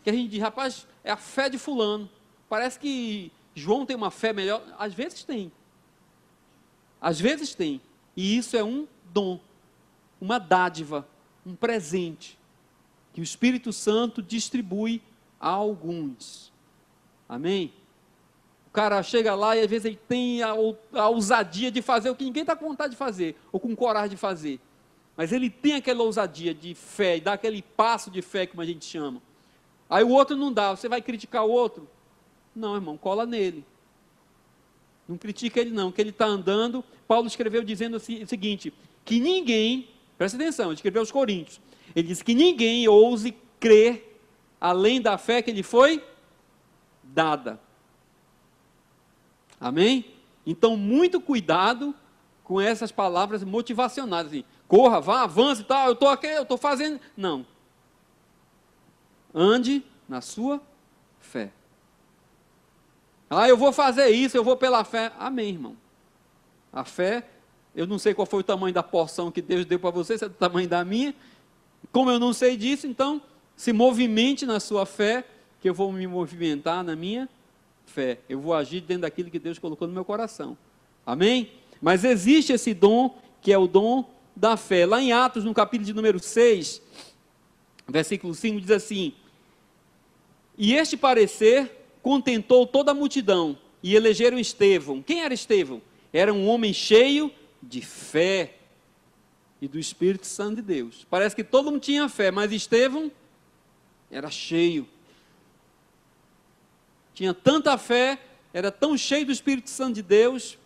Que a gente diz, rapaz, é a fé de fulano. Parece que João tem uma fé melhor. Às vezes tem. Às vezes tem. E isso é um dom, uma dádiva, um presente, que o Espírito Santo distribui a alguns. Amém? O cara chega lá e às vezes ele tem a ousadia de fazer o que ninguém está com vontade de fazer, ou com coragem de fazer. mas ele tem aquela ousadia de fé, e dá aquele passo de fé, como a gente chama. Aí o outro não dá, você vai criticar o outro? Não, irmão, cola nele. Não critica ele não, que ele está andando. Paulo escreveu dizendo o seguinte, que ninguém, presta atenção, ele escreveu aos Coríntios, ele disse que ninguém ouse crer além da fé que lhe foi dada. Amém? Então, muito cuidado com essas palavras motivacionais, assim, corra, vá, avance e tal, eu estou aqui, eu estou fazendo. Não. Ande na sua fé. Ah, eu vou fazer isso, eu vou pela fé. Amém, irmão. A fé, eu não sei qual foi o tamanho da porção que Deus deu para você, se é do tamanho da minha. Como eu não sei disso, então, se movimente na sua fé, que eu vou me movimentar na minha fé. Eu vou agir dentro daquilo que Deus colocou no meu coração. Amém? Mas existe esse dom, que é o dom da fé. Lá em Atos, no capítulo de número 6, versículo 5, diz assim: e este parecer contentou toda a multidão, e elegeram Estevão. Quem era Estevão? Era um homem cheio de fé e do Espírito Santo de Deus. Parece que todo mundo tinha fé, mas Estevão era cheio. Tinha tanta fé, era tão cheio do Espírito Santo de Deus.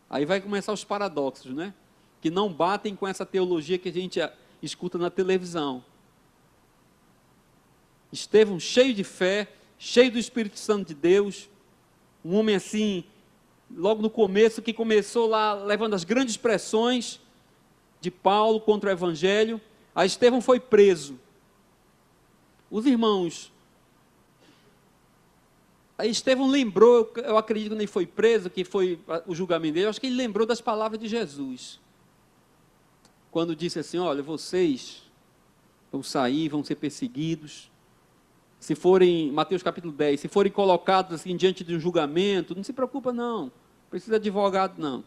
Aí vai começar os paradoxos, né? Que não batem com essa teologia que a gente escuta na televisão. Estevão cheio de fé, cheio do Espírito Santo de Deus, um homem assim, logo no começo, que começou lá levando as grandes pressões de Paulo contra o Evangelho. Aí Estevão foi preso. Os irmãos, aí Estevão lembrou, eu acredito que quando ele foi preso, que foi o julgamento dele, eu acho que ele lembrou das palavras de Jesus, quando disse assim: olha, vocês vão sair, vão ser perseguidos, se forem, Mateus capítulo 10, se forem colocados assim diante de um julgamento, não se preocupa não, não precisa de advogado não,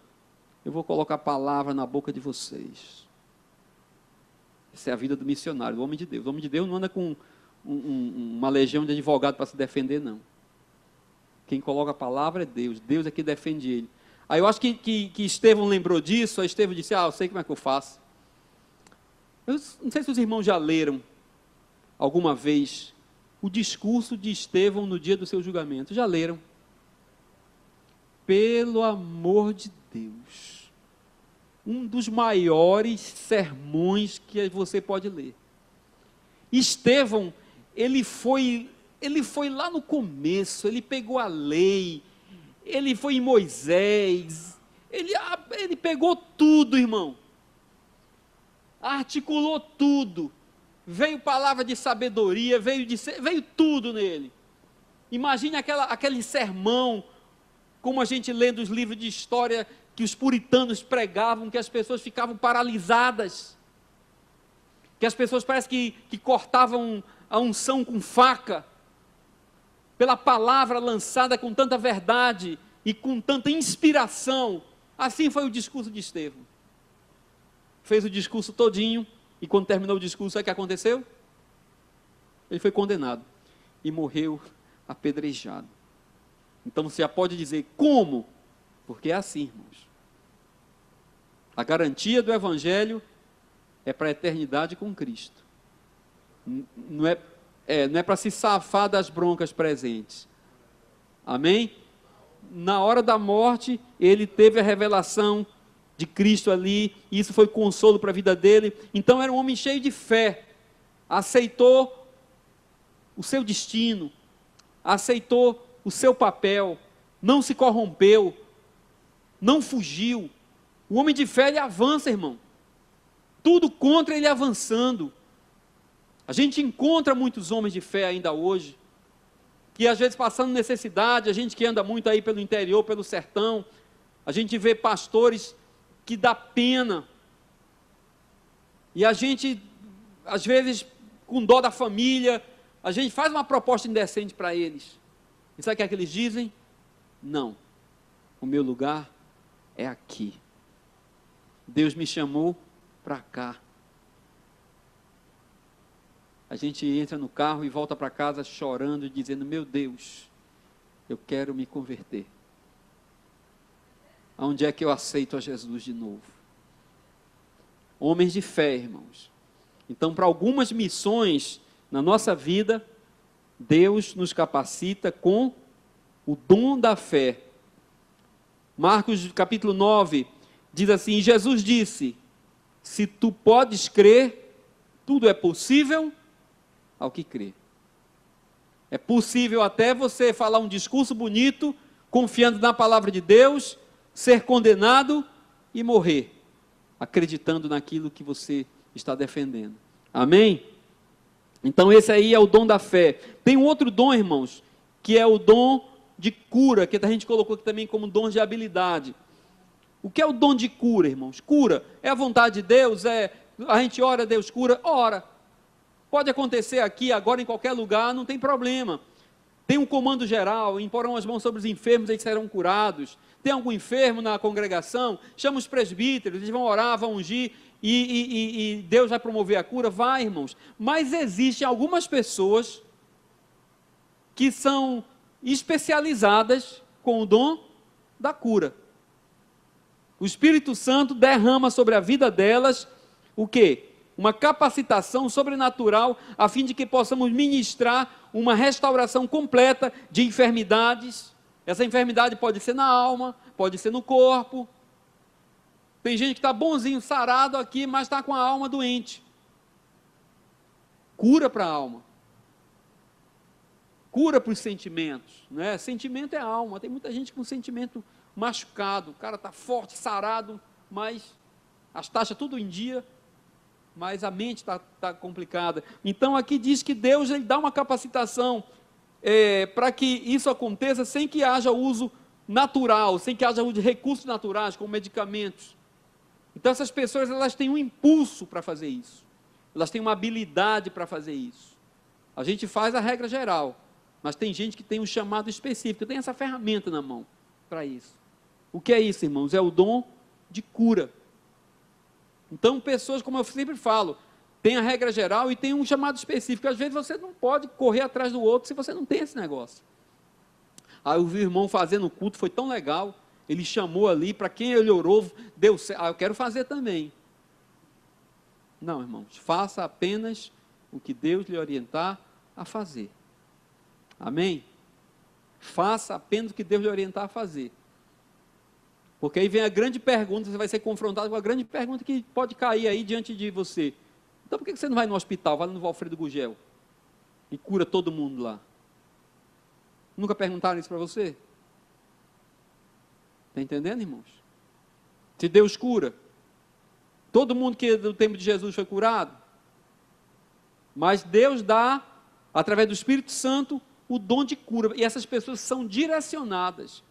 eu vou colocar a palavra na boca de vocês. Essa é a vida do missionário, do homem de Deus. O homem de Deus não anda com uma legião de advogado para se defender não. Quem coloca a palavra é Deus, Deus é que defende ele. Aí eu acho que Estevão lembrou disso, aí Estevão disse: eu sei como é que eu faço. Eu não sei se os irmãos já leram alguma vez o discurso de Estevão no dia do seu julgamento. Já leram? Pelo amor de Deus, um dos maiores sermões que você pode ler. Estevão, ele foi lá no começo, ele pegou a lei, ele foi em Moisés, ele pegou tudo, irmão, articulou tudo, veio palavra de sabedoria, veio tudo nele. Imagine aquele sermão, como a gente lê dos livros de história, que os puritanos pregavam, que as pessoas ficavam paralisadas, que as pessoas parece que cortavam a unção com faca, pela palavra lançada com tanta verdade e com tanta inspiração. Assim foi o discurso de Estevão. Fez o discurso todinho, e quando terminou o discurso, sabe o que aconteceu? Ele foi condenado e morreu apedrejado. Então você já pode dizer: como? Porque é assim, irmãos. A garantia do Evangelho é para a eternidade com Cristo. Não é para se safar das broncas presentes. Amém? Na hora da morte, ele teve a revelação de Cristo ali, e isso foi consolo para a vida dele. Então era um homem cheio de fé, aceitou o seu destino, aceitou o seu papel, não se corrompeu, não fugiu. O homem de fé, ele avança, irmão. Tudo contra ele avançando. A gente encontra muitos homens de fé ainda hoje, que às vezes passando necessidade, a gente que anda muito aí pelo interior, pelo sertão, a gente vê pastores que dá pena, e a gente, às vezes, com dó da família, a gente faz uma proposta indecente para eles, e sabe o que é que eles dizem? Não, o meu lugar é aqui, Deus me chamou para cá. A gente entra no carro e volta para casa chorando e dizendo: meu Deus, eu quero me converter. Aonde é que eu aceito a Jesus de novo? homens de fé, irmãos. Então, para algumas missões na nossa vida, Deus nos capacita com o dom da fé. Marcos capítulo 9 diz assim: Jesus disse: se tu podes crer, tudo é possível ao que crê. É possível até você falar um discurso bonito, confiando na palavra de Deus, ser condenado e morrer, acreditando naquilo que você está defendendo. Amém? Então esse aí é o dom da fé. Tem um outro dom, irmãos, que é o dom de cura, que a gente colocou aqui também como dom de habilidade. O que é o dom de cura, irmãos? Cura é a vontade de Deus, a gente ora, Deus cura, ora. Pode acontecer aqui, agora, em qualquer lugar, não tem problema. Tem um comando geral, imporão as mãos sobre os enfermos, eles serão curados. Tem algum enfermo na congregação, chama os presbíteros, eles vão orar, vão ungir, e Deus vai promover a cura? Vai, irmãos. Mas existem algumas pessoas que são especializadas com o dom da cura. O Espírito Santo derrama sobre a vida delas o quê? Uma capacitação sobrenatural, a fim de que possamos ministrar uma restauração completa de enfermidades. Essa enfermidade pode ser na alma, pode ser no corpo. Tem gente que está bonzinho, sarado aqui, mas está com a alma doente. Cura para a alma. Cura para os sentimentos, né? Sentimento é alma. Tem muita gente com sentimento machucado. O cara está forte, sarado, mas as taxas tudo em dia, mas a mente está complicada. Então aqui diz que Deus ele dá uma capacitação para que isso aconteça sem que haja uso natural, sem que haja uso de recursos naturais, como medicamentos. Então essas pessoas elas têm um impulso para fazer isso, elas têm uma habilidade para fazer isso. A gente faz a regra geral, mas tem gente que tem um chamado específico, tem essa ferramenta na mão para isso. O que é isso, irmãos? É o dom de cura. Então, pessoas, como eu sempre falo, tem a regra geral e tem um chamado específico. Às vezes você não pode correr atrás do outro se você não tem esse negócio. Aí eu vi o irmão fazendo o culto, foi tão legal, ele chamou ali, para quem ele orou, deu certo. Eu quero fazer também. Não, irmãos, faça apenas o que Deus lhe orientar a fazer. Amém? Faça apenas o que Deus lhe orientar a fazer. Porque aí vem a grande pergunta, você vai ser confrontado com a grande pergunta que pode cair aí diante de você. Então por que você não vai no hospital, vai no Valfredo Gugel e cura todo mundo lá? Nunca perguntaram isso para você? Está entendendo, irmãos? Se Deus cura, todo mundo que no tempo de Jesus foi curado, mas Deus dá, através do Espírito Santo, o dom de cura, e essas pessoas são direcionadas.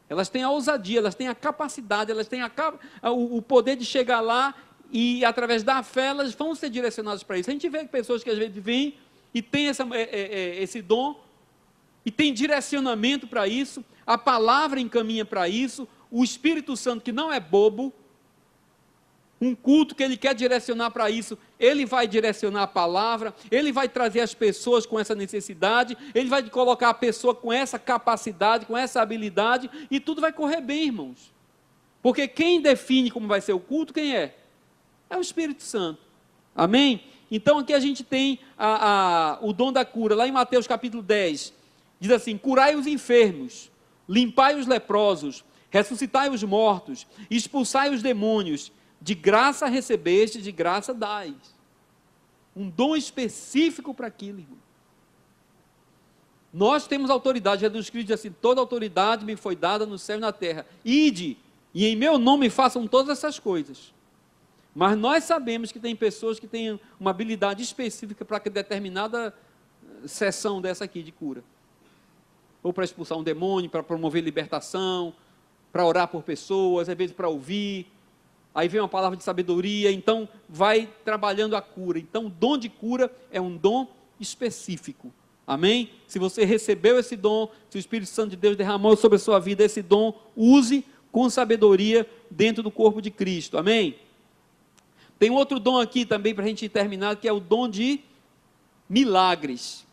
Elas têm a ousadia, elas têm a capacidade, elas têm o poder de chegar lá e, através da fé, elas vão ser direcionadas para isso. A gente vê pessoas que às vezes vêm e têm esse dom, e tem direcionamento para isso, a palavra encaminha para isso, o Espírito Santo, que não é bobo, um culto que ele quer direcionar para isso, ele vai direcionar a palavra, ele vai trazer as pessoas com essa necessidade, ele vai colocar a pessoa com essa capacidade, com essa habilidade, e tudo vai correr bem, irmãos. Porque quem define como vai ser o culto, quem é? É o Espírito Santo. Amém? Então aqui a gente tem o dom da cura, lá em Mateus capítulo 10, diz assim: curai os enfermos, limpai os leprosos, ressuscitai os mortos, expulsai os demônios, de graça recebeste, de graça dais. Um dom específico para aquilo, irmão. Nós temos autoridade, Jesus Cristo diz assim: toda autoridade me foi dada no céu e na terra. Ide, e em meu nome façam todas essas coisas. Mas nós sabemos que tem pessoas que têm uma habilidade específica para determinada sessão dessa aqui de cura. Ou para expulsar um demônio, para promover libertação, para orar por pessoas, às vezes para ouvir. Aí vem uma palavra de sabedoria, então vai trabalhando a cura. Então o dom de cura é um dom específico. Amém? Se você recebeu esse dom, se o Espírito Santo de Deus derramou sobre a sua vida esse dom, use com sabedoria dentro do corpo de Cristo. Amém? Tem outro dom aqui também para a gente terminar, que é o dom de milagres.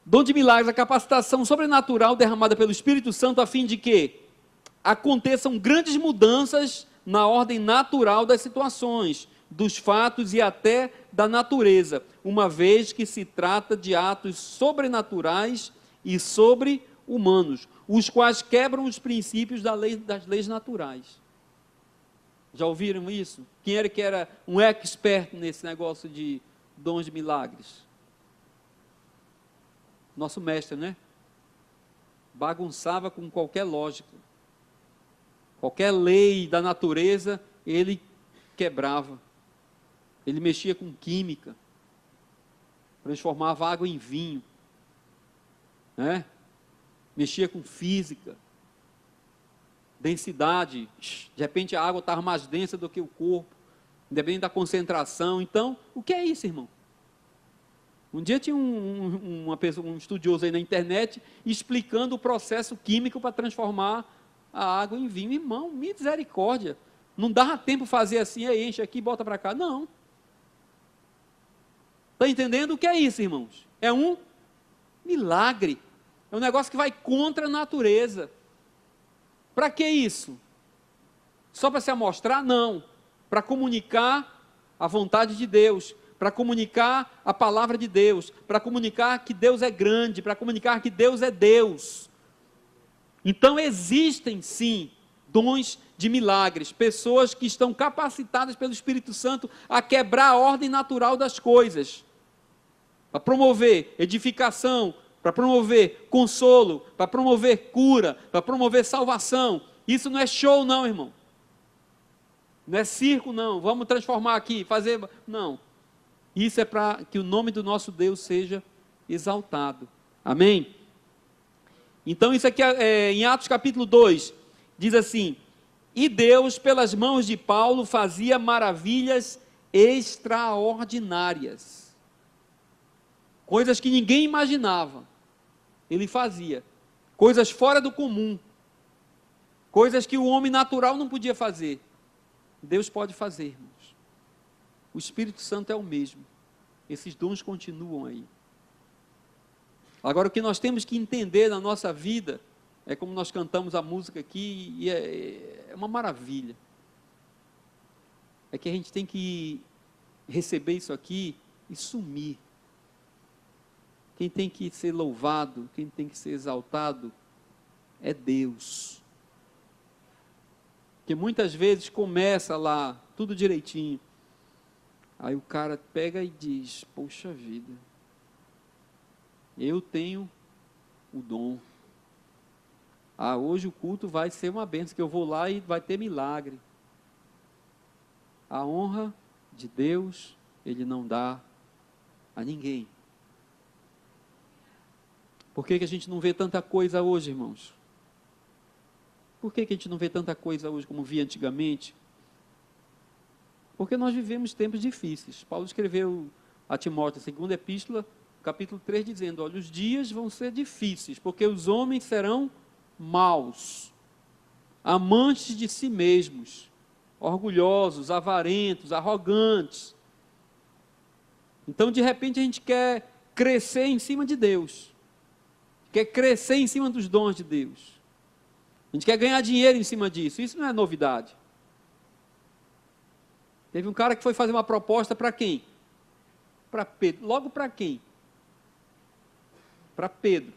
Dom de milagres, a capacitação sobrenatural derramada pelo Espírito Santo a fim de que aconteçam grandes mudanças na ordem natural das situações, dos fatos e até da natureza, uma vez que se trata de atos sobrenaturais e sobre-humanos, os quais quebram os princípios das leis naturais. Já ouviram isso? Quem era que era um expert nesse negócio de dons de milagres? Nosso mestre, né? Bagunçava com qualquer lógica. Qualquer lei da natureza, ele quebrava. Ele mexia com química. Transformava água em vinho. Né? Mexia com física. Densidade. De repente a água estava mais densa do que o corpo. Independente da concentração. Então, o que é isso, irmão? Um dia tinha um estudioso aí na internet explicando o processo químico para transformar a água em vinho. Irmão, misericórdia. Não dava tempo fazer assim, aí enche aqui e bota para cá. Não. Está entendendo o que é isso, irmãos? É um milagre. É um negócio que vai contra a natureza. Para que isso? Só para se amostrar? Não. Para comunicar a vontade de Deus, para comunicar a palavra de Deus, para comunicar que Deus é grande, para comunicar que Deus é Deus. Então existem sim dons de milagres, pessoas que estão capacitadas pelo Espírito Santo a quebrar a ordem natural das coisas, para promover edificação, para promover consolo, para promover cura, para promover salvação. Isso não é show não, irmão. Não é circo não, vamos transformar aqui, fazer... Não. Isso é para que o nome do nosso Deus seja exaltado. Amém? Então isso aqui em Atos capítulo 2, diz assim: e Deus pelas mãos de Paulo fazia maravilhas extraordinárias. Coisas que ninguém imaginava. Ele fazia. Coisas fora do comum. Coisas que o homem natural não podia fazer. Deus pode fazer, irmãos. O Espírito Santo é o mesmo. Esses dons continuam aí. Agora, o que nós temos que entender na nossa vida, é como nós cantamos a música aqui, e é uma maravilha. É que a gente tem que receber isso aqui e sumir. Quem tem que ser louvado, quem tem que ser exaltado, é Deus. Porque muitas vezes começa lá, tudo direitinho. Aí o cara pega e diz: poxa vida, eu tenho o dom. Hoje o culto vai ser uma bênção, que eu vou lá e vai ter milagre. A honra de Deus, Ele não dá a ninguém. Por que a gente não vê tanta coisa hoje, irmãos? Por que a gente não vê tanta coisa hoje como via antigamente? Porque nós vivemos tempos difíceis. Paulo escreveu a Timóteo, a segunda epístola, capítulo 3, dizendo: olha, os dias vão ser difíceis, porque os homens serão maus, amantes de si mesmos, orgulhosos, avarentos, arrogantes. Então, de repente, a gente quer crescer em cima de Deus, quer crescer em cima dos dons de Deus, a gente quer ganhar dinheiro em cima disso. Isso não é novidade. Teve um cara que foi fazer uma proposta para quem? Para Pedro. Logo para quem? Para Pedro.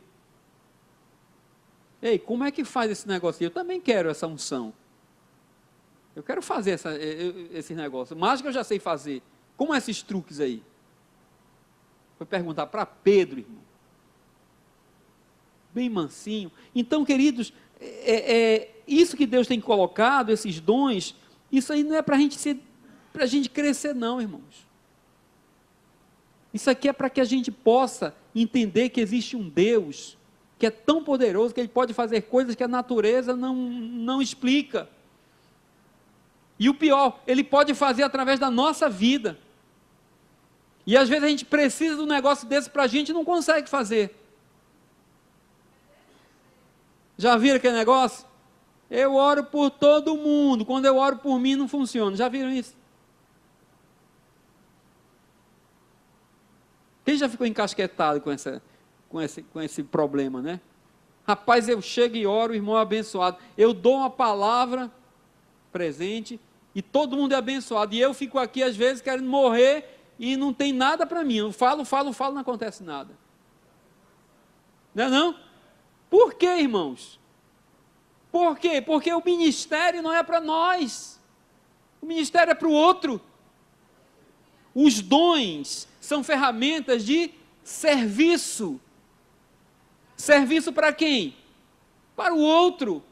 Ei, como é que faz esse negócio? Eu também quero essa unção. Eu quero fazer esse negócio. Mágica eu já sei fazer. Como é esses truques aí? Foi perguntar para Pedro, irmão. Bem mansinho. Então, queridos, isso que Deus tem colocado, esses dons, isso aí não é para a gente crescer não, irmãos. Isso aqui é para que a gente possa entender que existe um Deus que é tão poderoso que Ele pode fazer coisas que a natureza não explica. E o pior, Ele pode fazer através da nossa vida. E às vezes a gente precisa de um negócio desse para a gente não consegue fazer. Já viram aquele negócio? Eu oro por todo mundo, quando eu oro por mim não funciona. Já viram isso? Quem já ficou encasquetado com esse problema, né? Rapaz, eu chego e oro, o irmão é abençoado. Eu dou uma palavra, presente, e todo mundo é abençoado. E eu fico aqui, às vezes, querendo morrer, e não tem nada para mim. Eu falo, não acontece nada. Não é não? Por quê, irmãos? Por quê? Porque o ministério não é para nós. O ministério é para o outro. Os dons são ferramentas de serviço. Serviço para quem? Para o outro.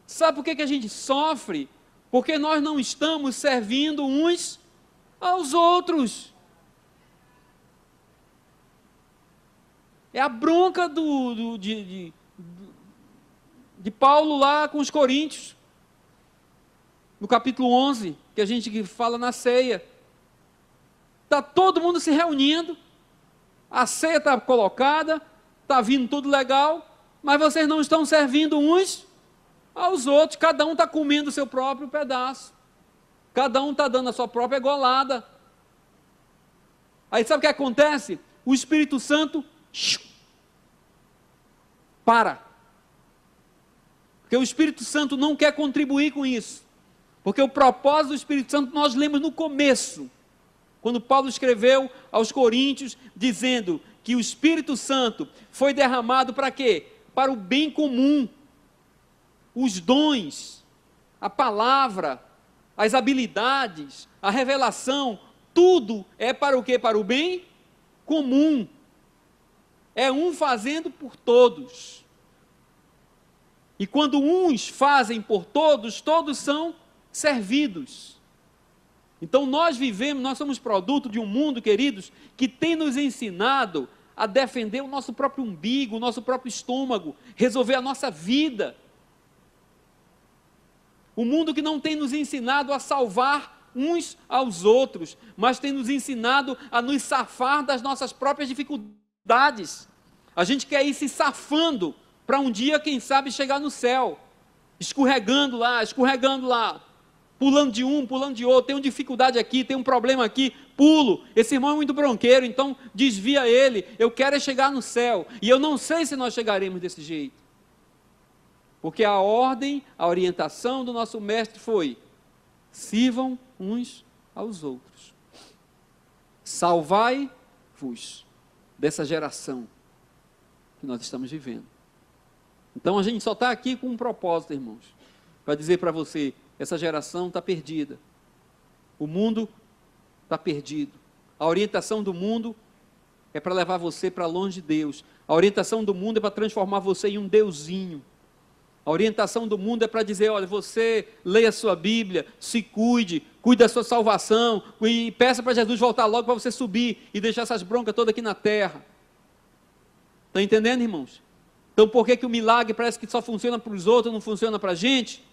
Sabe por que a gente sofre? Porque nós não estamos servindo uns aos outros. É a bronca de Paulo lá com os coríntios, no capítulo 11, que a gente fala na ceia. Está todo mundo se reunindo, a ceia está colocada, está vindo tudo legal, mas vocês não estão servindo uns aos outros, cada um está comendo o seu próprio pedaço, cada um está dando a sua própria golada. Aí sabe o que acontece? O Espírito Santo para, porque o Espírito Santo não quer contribuir com isso, porque o propósito do Espírito Santo nós lemos no começo, quando Paulo escreveu aos Coríntios, dizendo que o Espírito Santo foi derramado para quê? Para o bem comum. Os dons, a palavra, as habilidades, a revelação, tudo é para o quê? Para o bem comum. É um fazendo por todos. E quando uns fazem por todos, todos são servidos. Então nós somos produto de um mundo, queridos, que tem nos ensinado a defender o nosso próprio umbigo, o nosso próprio estômago, resolver a nossa vida. O mundo que não tem nos ensinado a salvar uns aos outros, mas tem nos ensinado a nos safar das nossas próprias dificuldades. A gente quer ir se safando para um dia, quem sabe, chegar no céu, escorregando lá, pulando de um, pulando de outro, tenho dificuldade aqui, tenho um problema aqui, pulo, esse irmão é muito bronqueiro, então desvia ele, eu quero é chegar no céu, e eu não sei se nós chegaremos desse jeito, porque a ordem, a orientação do nosso mestre foi, sirvam uns aos outros, salvai-vos dessa geração que nós estamos vivendo. Então a gente só está aqui com um propósito, irmãos, para dizer para você, essa geração está perdida, o mundo está perdido, a orientação do mundo é para levar você para longe de Deus, a orientação do mundo é para transformar você em um deusinho, a orientação do mundo é para dizer, olha, você leia a sua Bíblia, se cuide da sua salvação, e peça para Jesus voltar logo para você subir, e deixar essas broncas todas aqui na terra. Está entendendo, irmãos? Então por que o milagre parece que só funciona para os outros, não funciona para a gente?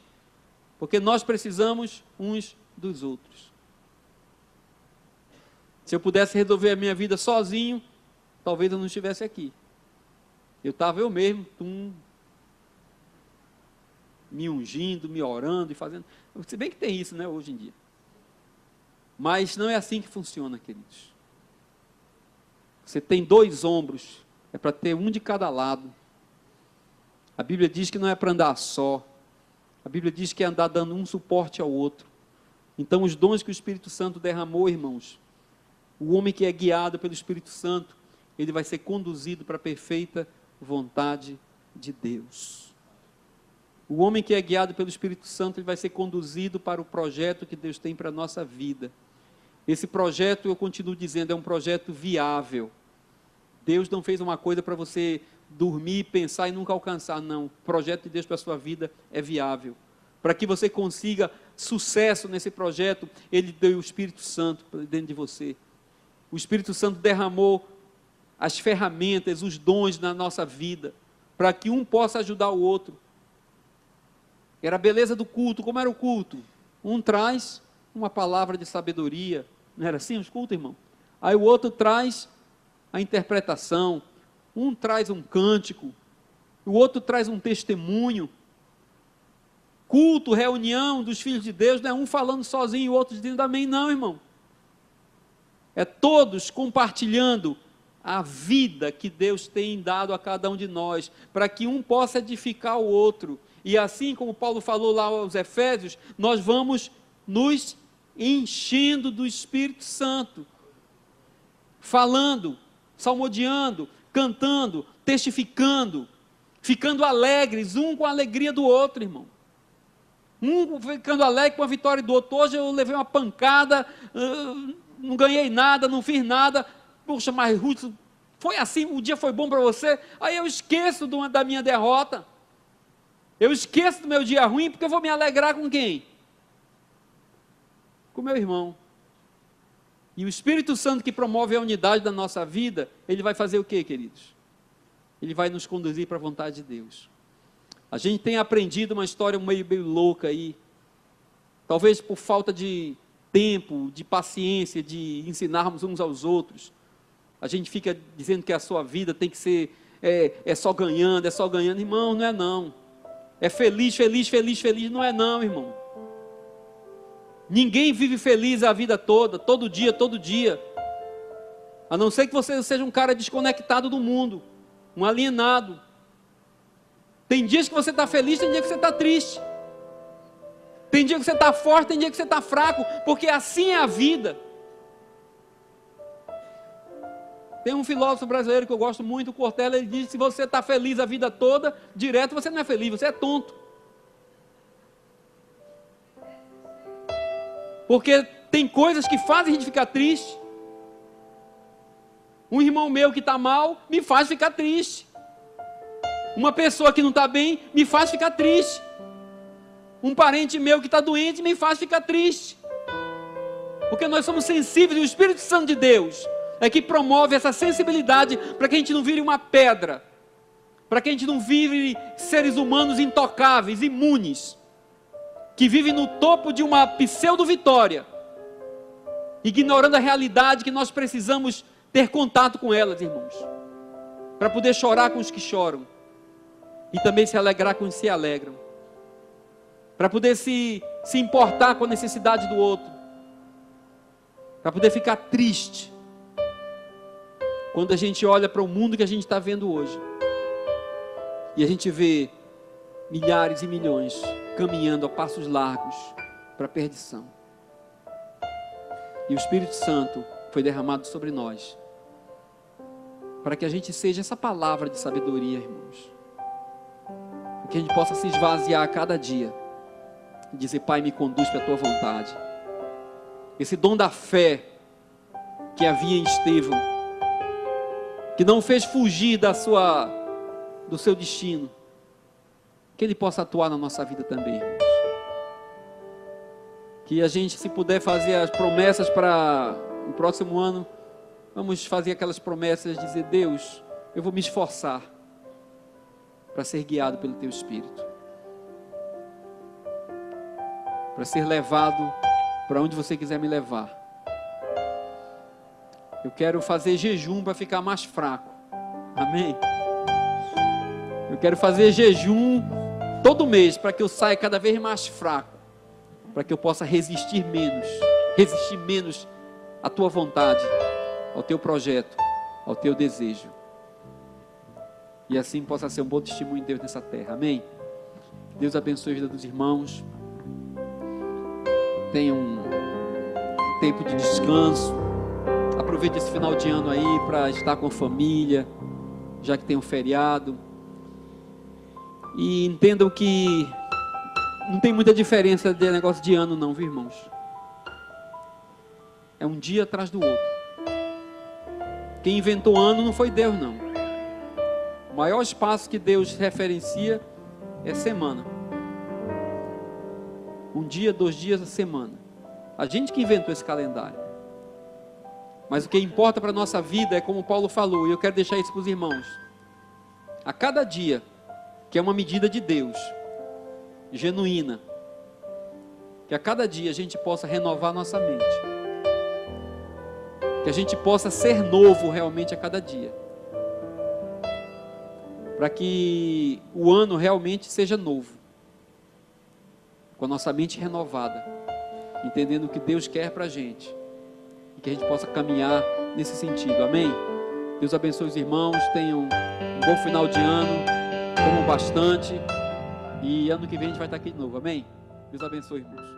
Porque nós precisamos uns dos outros. Se eu pudesse resolver a minha vida sozinho, talvez eu não estivesse aqui. Eu estava eu mesmo, me ungindo, me orando e fazendo. Se bem que tem isso, né, hoje em dia. Mas não é assim que funciona, queridos. Você tem 2 ombros, é para ter um de cada lado. A Bíblia diz que não é para andar só. A Bíblia diz que é andar dando um suporte ao outro. Então os dons que o Espírito Santo derramou, irmãos, o homem que é guiado pelo Espírito Santo, ele vai ser conduzido para a perfeita vontade de Deus. O homem que é guiado pelo Espírito Santo, ele vai ser conduzido para o projeto que Deus tem para a nossa vida. Esse projeto, eu continuo dizendo, é um projeto viável. Deus não fez uma coisa para você dormir, pensar e nunca alcançar, não. O projeto de Deus para a sua vida é viável. Para que você consiga sucesso nesse projeto, Ele deu o Espírito Santo dentro de você. O Espírito Santo derramou as ferramentas, os dons na nossa vida, para que um possa ajudar o outro. Era a beleza do culto. Como era o culto? Um traz uma palavra de sabedoria, não era assim os cultos, irmão? Aí o outro traz a interpretação, um traz um cântico, o outro traz um testemunho. Culto, reunião dos filhos de Deus, não é um falando sozinho e o outro dizendo amém, não, irmão. É todos compartilhando a vida que Deus tem dado a cada um de nós, para que um possa edificar o outro. E assim como Paulo falou lá aos Efésios, nós vamos nos enchendo do Espírito Santo, falando, salmodiando, cantando, testificando, ficando alegres, um com a alegria do outro, irmão. Um ficando alegre com a vitória do outro. Hoje eu levei uma pancada, não ganhei nada, não fiz nada. Poxa, mas Ruth, foi assim, o dia foi bom para você? Aí eu esqueço da minha derrota. Eu esqueço do meu dia ruim, porque eu vou me alegrar com quem? Com meu irmão. E o Espírito Santo que promove a unidade da nossa vida, ele vai fazer o quê, queridos? Ele vai nos conduzir para a vontade de Deus. A gente tem aprendido uma história meio louca aí, talvez por falta de tempo, de paciência, de ensinarmos uns aos outros. A gente fica dizendo que a sua vida tem que ser, é só ganhando, irmão, não é não. É feliz, feliz, feliz, feliz, não é não, irmão. Ninguém vive feliz a vida toda, todo dia. A não ser que você seja um cara desconectado do mundo, um alienado. Tem dias que você está feliz, tem dia que você está triste. Tem dia que você está forte, tem dia que você está fraco, porque assim é a vida. Tem um filósofo brasileiro que eu gosto muito, o Cortella, ele diz que se você está feliz a vida toda, direto você não é feliz, você é tonto. Porque tem coisas que fazem a gente ficar triste. Um irmão meu que está mal, me faz ficar triste. Uma pessoa que não está bem, me faz ficar triste. Um parente meu que está doente, me faz ficar triste. Porque nós somos sensíveis, e o Espírito Santo de Deus é que promove essa sensibilidade para que a gente não vire uma pedra, para que a gente não vire seres humanos intocáveis, imunes, que vivem no topo de uma pseudo-vitória, ignorando a realidade que nós precisamos ter contato com elas, irmãos, para poder chorar com os que choram, e também se alegrar com os que se alegram, para poder se importar com a necessidade do outro, para poder ficar triste, quando a gente olha para o mundo que a gente está vendo hoje, e a gente vê milhares e milhões caminhando a passos largos para a perdição. E o Espírito Santo foi derramado sobre nós, para que a gente seja essa palavra de sabedoria, irmãos, para que a gente possa se esvaziar a cada dia, e dizer: Pai, me conduz para a tua vontade. Esse dom da fé que havia em Estevão, que não fez fugir do seu destino, que ele possa atuar na nossa vida também, irmãos. Que a gente, se puder fazer as promessas para o próximo ano, vamos fazer aquelas promessas, dizer: Deus, eu vou me esforçar para ser guiado pelo teu Espírito, para ser levado para onde você quiser me levar. Eu quero fazer jejum para ficar mais fraco. Amém? Eu quero fazer jejum todo mês para que eu saia cada vez mais fraco, para que eu possa resistir menos à tua vontade, ao teu projeto, ao teu desejo. E assim possa ser um bom testemunho de Deus nessa terra. Amém? Deus abençoe a vida dos irmãos. Tenha um tempo de descanso. Aproveite esse final de ano aí para estar com a família, já que tem um feriado. E entendam que não tem muita diferença de negócio de ano não, viu, irmãos? É um dia atrás do outro. Quem inventou ano não foi Deus, não. O maior espaço que Deus referencia é semana. Um dia, 2 dias a semana. A gente que inventou esse calendário. Mas o que importa para a nossa vida é como Paulo falou, e eu quero deixar isso para os irmãos. A cada dia, que é uma medida de Deus, genuína, que a cada dia a gente possa renovar nossa mente, que a gente possa ser novo realmente a cada dia, para que o ano realmente seja novo, com a nossa mente renovada, entendendo o que Deus quer para a gente, e que a gente possa caminhar nesse sentido. Amém? Deus abençoe os irmãos, tenham um bom final de ano, comam bastante E ano que vem a gente vai estar aqui de novo, amém? Deus abençoe, irmãos.